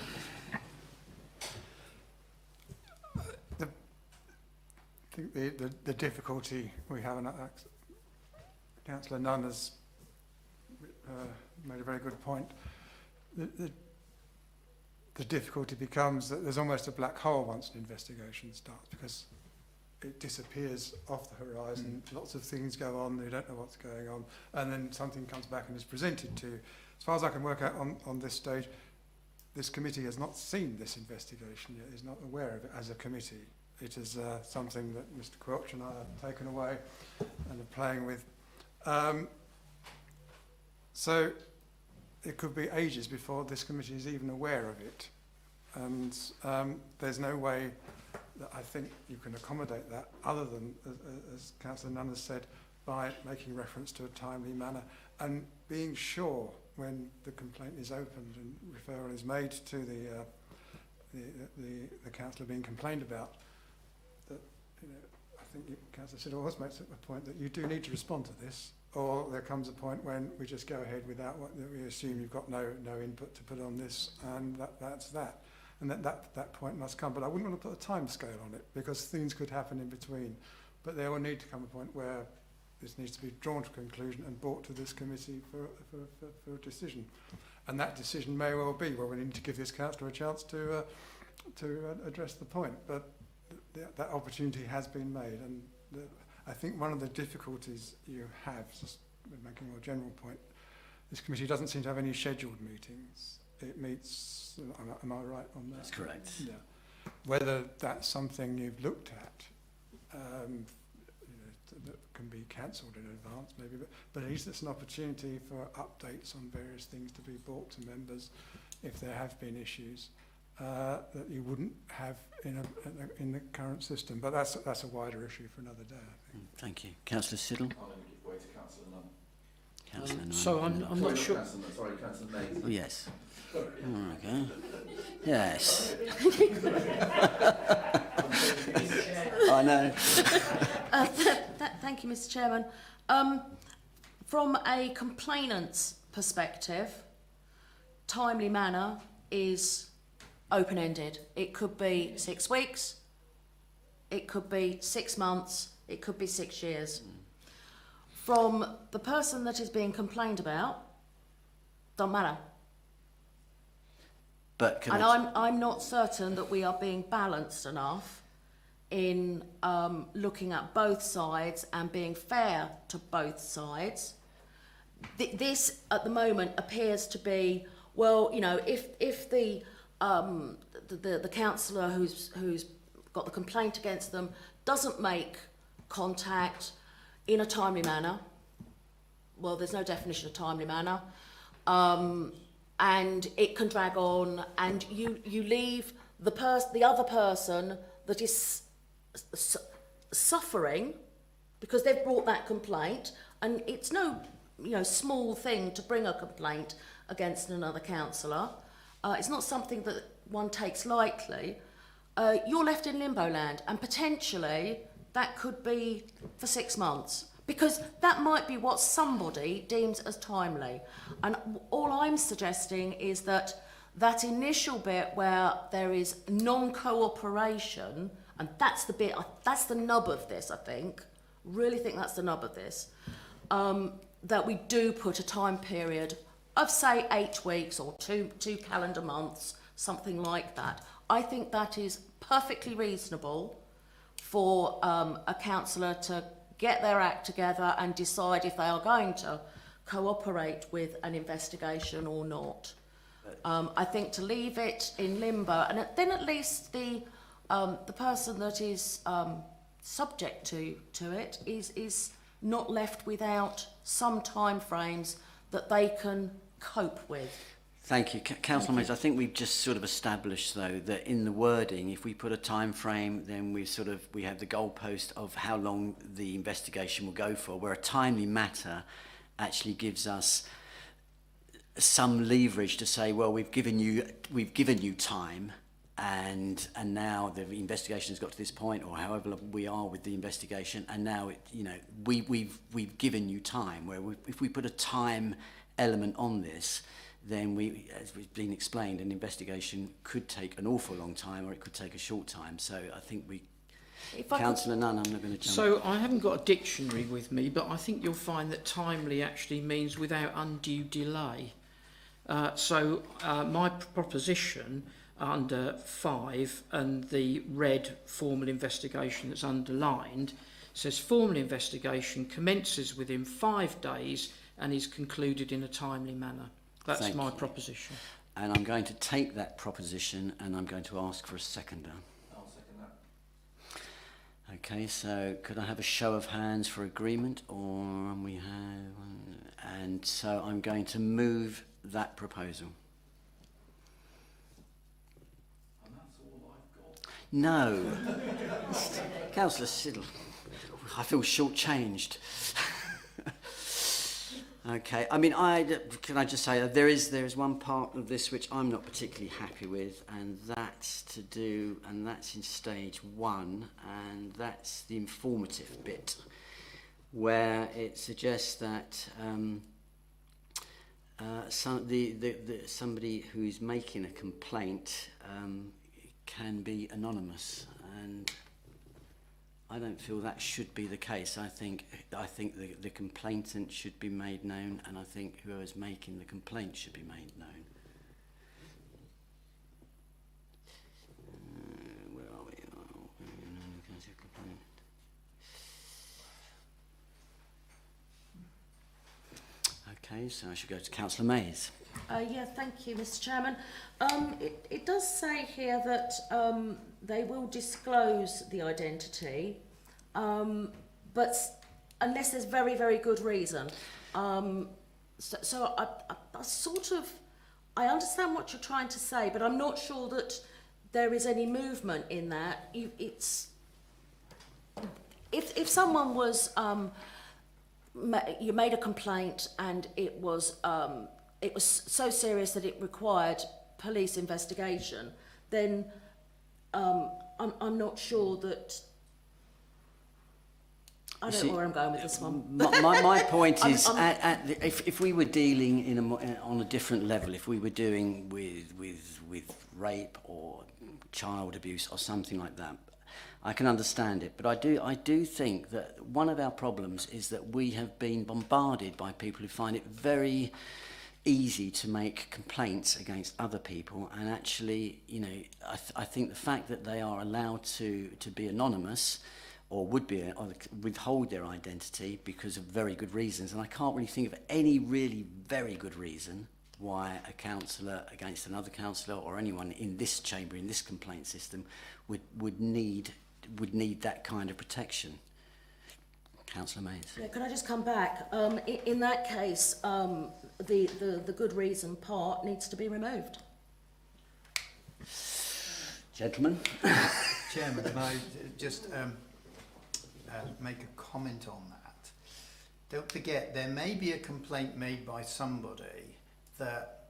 I think the difficulty we have, and Councillor Nunn has made a very good point. The difficulty becomes that there's almost a black hole once an investigation starts, because it disappears off the horizon. Lots of things go on, you don't know what's going on, and then something comes back and is presented to you. As far as I can work out on this stage, this committee has not seen this investigation yet, is not aware of it as a committee. It is something that Mr. Quelch and I have taken away and are playing with. So it could be ages before this committee is even aware of it. And there's no way that I think you can accommodate that other than, as Councillor Nunn has said, by making reference to a timely manner and being sure when the complaint is opened and referral is made to the councillor being complained about, that, you know, I think Councillor Siddle always makes a point that you do need to respond to this, or there comes a point when we just go ahead without what we assume you've got no input to put on this, and that's that. And that point must come. But I wouldn't want to put a time scale on it, because things could happen in between. But there will need to come a point where this needs to be drawn to conclusion and brought to this committee for a decision. And that decision may well be, well, we need to give this councillor a chance to address the point. But that opportunity has been made. And I think one of the difficulties you have, just making a more general point, this committee doesn't seem to have any scheduled meetings. It meets, am I right on that? That's correct. Yeah. Whether that's something you've looked at, that can be cancelled in advance maybe, but at least it's an opportunity for updates on various things to be brought to members if there have been issues that you wouldn't have in the current system. But that's a wider issue for another day, I think. Thank you. Councillor Siddle? I'll only give way to Councillor Nunn. Councillor Nunn. So I'm not sure. Sorry, Councillor Mays. Oh, yes. Oh, okay. Yes. I know. Thank you, Mr. Chairman. From a complainant's perspective, timely manner is open-ended. It could be 6 weeks, it could be 6 months, it could be 6 years. From the person that is being complained about, don't matter. But I'm not certain that we are being balanced enough in looking at both sides and being fair to both sides. This at the moment appears to be, well, you know, if the councillor who's got the complaint against them doesn't make contact in a timely manner, well, there's no definition of timely manner, and it can drag on, and you leave the other person that is suffering because they've brought that complaint, and it's no, you know, small thing to bring a complaint against another councillor. It's not something that one takes lightly. You're left in limbo land, and potentially that could be for 6 months, because that might be what somebody deems as timely. And all I'm suggesting is that that initial bit where there is non-cooperation, and that's the bit, that's the nub of this, I think, really think that's the nub of this, that we do put a time period of, say, 8 weeks or two calendar months, something like that. I think that is perfectly reasonable for a councillor to get their act together and decide if they are going to cooperate with an investigation or not. I think to leave it in limbo, and then at least the person that is subject to it is not left without some time frames that they can cope with. Thank you. Councillor Mays, I think we've just sort of established, though, that in the wording, if we put a time frame, then we have the goalpost of how long the investigation will go for, where a timely matter actually gives us some leverage to say, well, we've given you time, and now the investigation has got to this point, or however long we are with the investigation, and now we've given you time. Where if we put a time element on this, then as we've been explained, an investigation could take an awful long time, or it could take a short time. So I think Councillor Nunn, I'm not going to jump. So I haven't got a dictionary with me, but I think you'll find that timely actually means without undue delay. So my proposition under 5 and the red formal investigation that's underlined says formal investigation commences within 5 days and is concluded in a timely manner. That's my proposition. And I'm going to take that proposition and I'm going to ask for a seconder. I'll second that. Okay, so could I have a show of hands for agreement? Or we have, and so I'm going to move that proposal. And that's all I've got. No. Councillor Siddle, I feel shortchanged. Okay, I mean, can I just say that there is one part of this which I'm not particularly happy with, and that's in stage 1, and that's the informative bit, where it suggests that somebody who's making a complaint can be anonymous, and I don't feel that should be the case. I think the complainant should be made known, and I think whoever's making the complaint should be made known. Where are we? Okay, so I should go to Councillor Mays. Yeah, thank you, Mr. Chairman. It does say here that they will disclose the identity, but unless there's very, very good reason. So I sort of, I understand what you're trying to say, but I'm not sure that there is any movement in that. If someone was, you made a complaint and it was so serious that it required police investigation, then I'm not sure that. I don't know where I'm going with this one. My point is, if we were dealing on a different level, if we were doing with rape or child abuse or something like that, I can understand it. But I do think that one of our problems is that we have been bombarded by people who find it very easy to make complaints against other people, and actually, I think the fact that they are allowed to be anonymous, or withhold their identity because of very good reasons, and I can't really think of any really very good reason why a councillor against another councillor or anyone in this chamber, in this complaint system, would need that kind of protection. Councillor Mays. Yeah, can I just come back? In that case, the good reason part needs to be removed. Gentlemen. Chairman, can I just make a comment on that? Don't forget, there may be a complaint made by somebody that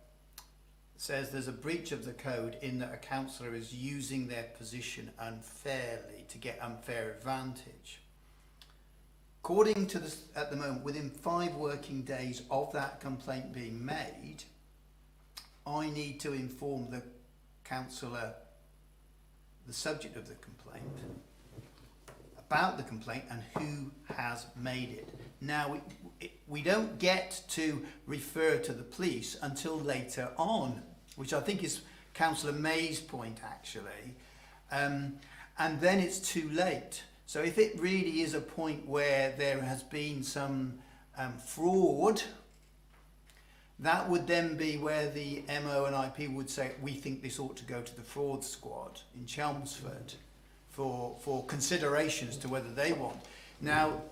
says there's a breach of the code in that a councillor is using their position unfairly to get unfair advantage. According to this, at the moment, within 5 working days of that complaint being made, I need to inform the councillor, the subject of the complaint, about the complaint and who has made it. Now, we don't get to refer to the police until later on, which I think is Councillor May's point, actually, and then it's too late. So if it really is a point where there has been some fraud, that would then be where the MO and IP would say, we think this ought to go to the fraud squad in Chelmsford for consideration as to whether they want. Now,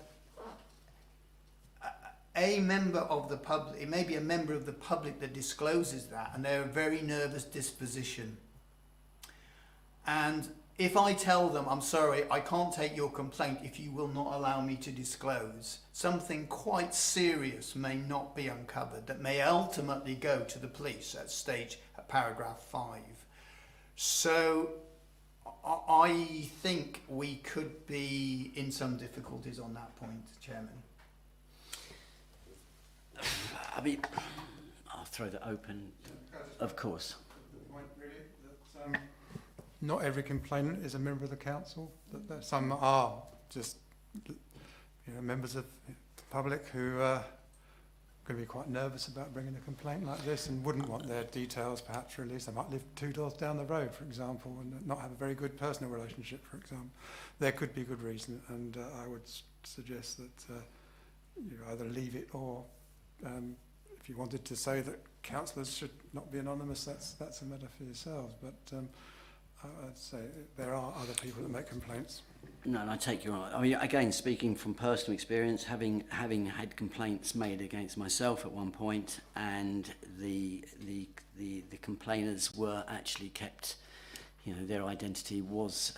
a member of the public, it may be a member of the public that discloses that, and they're a very nervous disposition. And if I tell them, I'm sorry, I can't take your complaint if you will not allow me to disclose, something quite serious may not be uncovered that may ultimately go to the police at paragraph 5. So I think we could be in some difficulties on that point, Chairman. I mean, I'll throw that open, of course. The point really that not every complainant is a member of the council. That some are just members of the public who are going to be quite nervous about bringing a complaint like this and wouldn't want their details perhaps released. They might live 2 doors down the road, for example, and not have a very good personal relationship, for example. There could be good reason, and I would suggest that you either leave it or if you wanted to say that councillors should not be anonymous, that's a matter for yourselves. But I'd say there are other people that make complaints. No, and I take your. I mean, again, speaking from personal experience, having had complaints made against myself at one point, and the complainers were actually kept, their identity was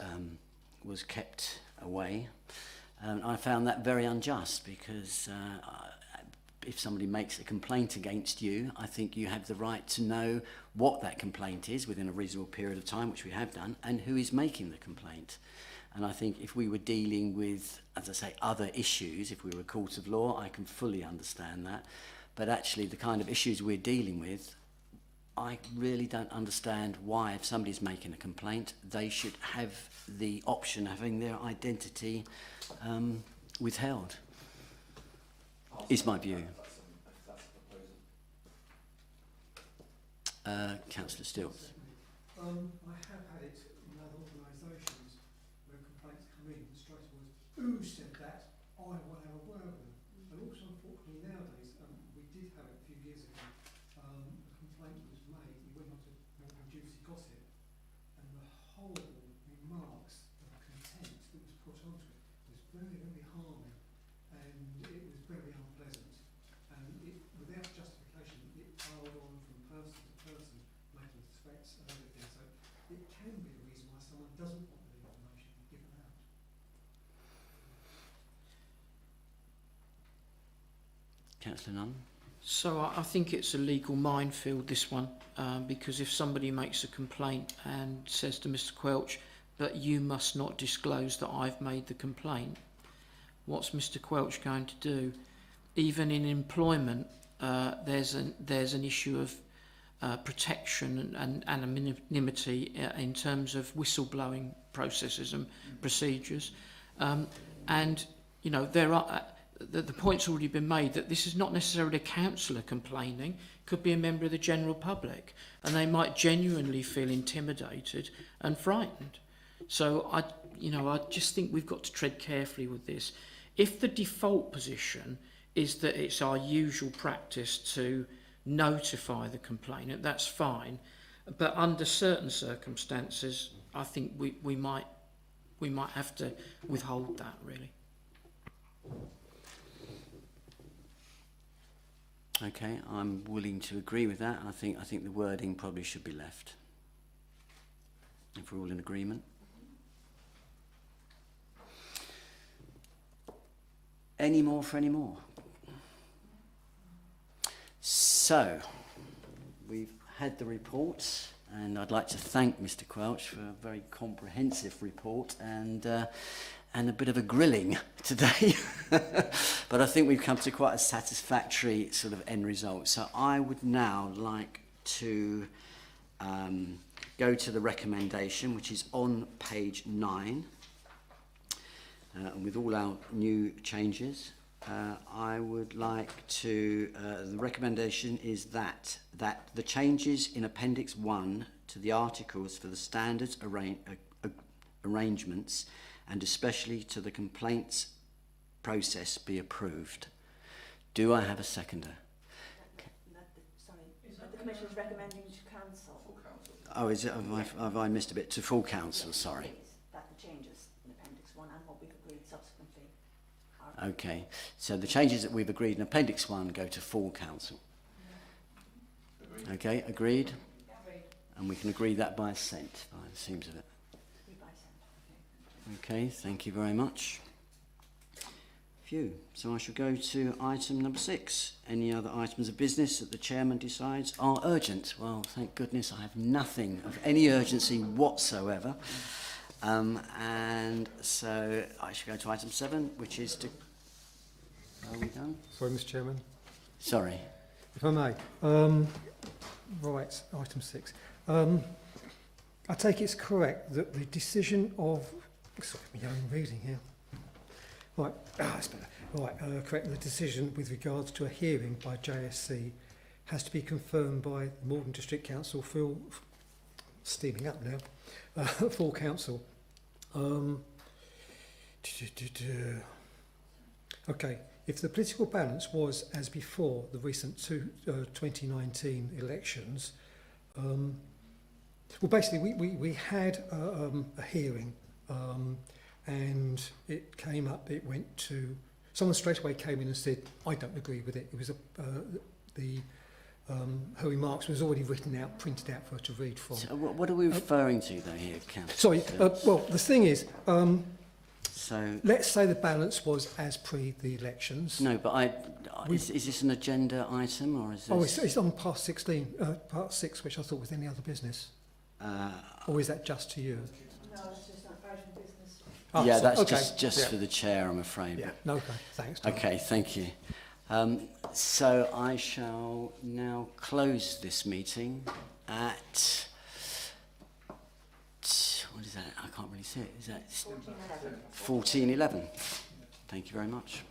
kept away. I found that very unjust because if somebody makes a complaint against you, I think you have the right to know what that complaint is within a reasonable period of time, which we have done, and who is making the complaint. And I think if we were dealing with, as I say, other issues, if we were a court of law, I can fully understand that. But actually, the kind of issues we're dealing with, I really don't understand why, if somebody's making a complaint, they should have the option of having their identity withheld, is my view. Councillor Stills. I have had it in other organisations where complaints come in and straight away, who said that? I will have a word with them. And also, unfortunately, nowadays, we did have it a few years ago, a complaint was made, it went on to more than juicy gossip, and the horrible remarks of contempt that was put onto it was very, very harming, and it was very unpleasant. And it, without justification, it piled on from person to person, making threats and everything. So it can be a reason why someone doesn't want the information given out. Councillor Nunn. So I think it's a legal minefield, this one, because if somebody makes a complaint and says to Mr Quelch, but you must not disclose that I've made the complaint, what's Mr Quelch going to do? Even in employment, there's an issue of protection and anonymity in terms of whistleblowing processes and procedures. And, there are... The point's already been made that this is not necessarily a councillor complaining, it could be a member of the general public, and they might genuinely feel intimidated and frightened. So I just think we've got to tread carefully with this. If the default position is that it's our usual practice to notify the complainant, that's fine, but under certain circumstances, I think we might have to withhold that, really. Okay, I'm willing to agree with that. I think the wording probably should be left, if we're all in agreement. Any more for any more? So, we've had the reports, and I'd like to thank Mr Quelch for a very comprehensive report and a bit of a grilling today. But I think we've come to quite a satisfactory sort of end result. So I would now like to go to the recommendation, which is on page 9. And with all our new changes, I would like to, the recommendation is that the changes in Appendix 1 to the articles for the standards arrangements and especially to the complaints process be approved. Do I have a seconder? The Commission is recommending to Council. Oh, is it? Have I missed a bit? To full Council, sorry. That the changes in Appendix 1 and what we've agreed subsequently are... Okay, so the changes that we've agreed in Appendix 1 go to full Council. Agreed. Okay, agreed? Agreed. And we can agree that by assent, by the seams of it. Okay, thank you very much. Phew. So I shall go to item number 6. Any other items of business that the chairman decides are urgent? Well, thank goodness I have nothing of any urgency whatsoever. And so I shall go to item 7, which is to... Are we done? Sorry, Mr. Chairman. Sorry. If I may. Right, item 6. I take it's correct that the decision of... Sorry, my own reading here. Right, that's better. Right, correct. The decision with regards to a hearing by JSC has to be confirmed by the Morden District Council, steaming up now, full council. Okay, if the political balance was as before the recent 2019 elections, well, basically we had a hearing, and it came up, it went to, someone straight away came in and said, I don't agree with it. It was her remarks was already written out, printed out for her to read from. So what are we referring to though here, Councillor? Sorry, well, the thing is, so let's say the balance was as pre the elections. no, but is this an agenda item or is this? Oh, it's on part 16, part 6, which I thought was any other business. Or is that just to you? No, it's just not part of business. Oh, yeah, so- that's okay. just Yeah. for the chair, I'm afraid. Yeah, no, okay, thanks. Tom. Okay, thank you. So I shall now close this meeting at... What is that? I can't really see it. Is that 14:11? Thank you very much.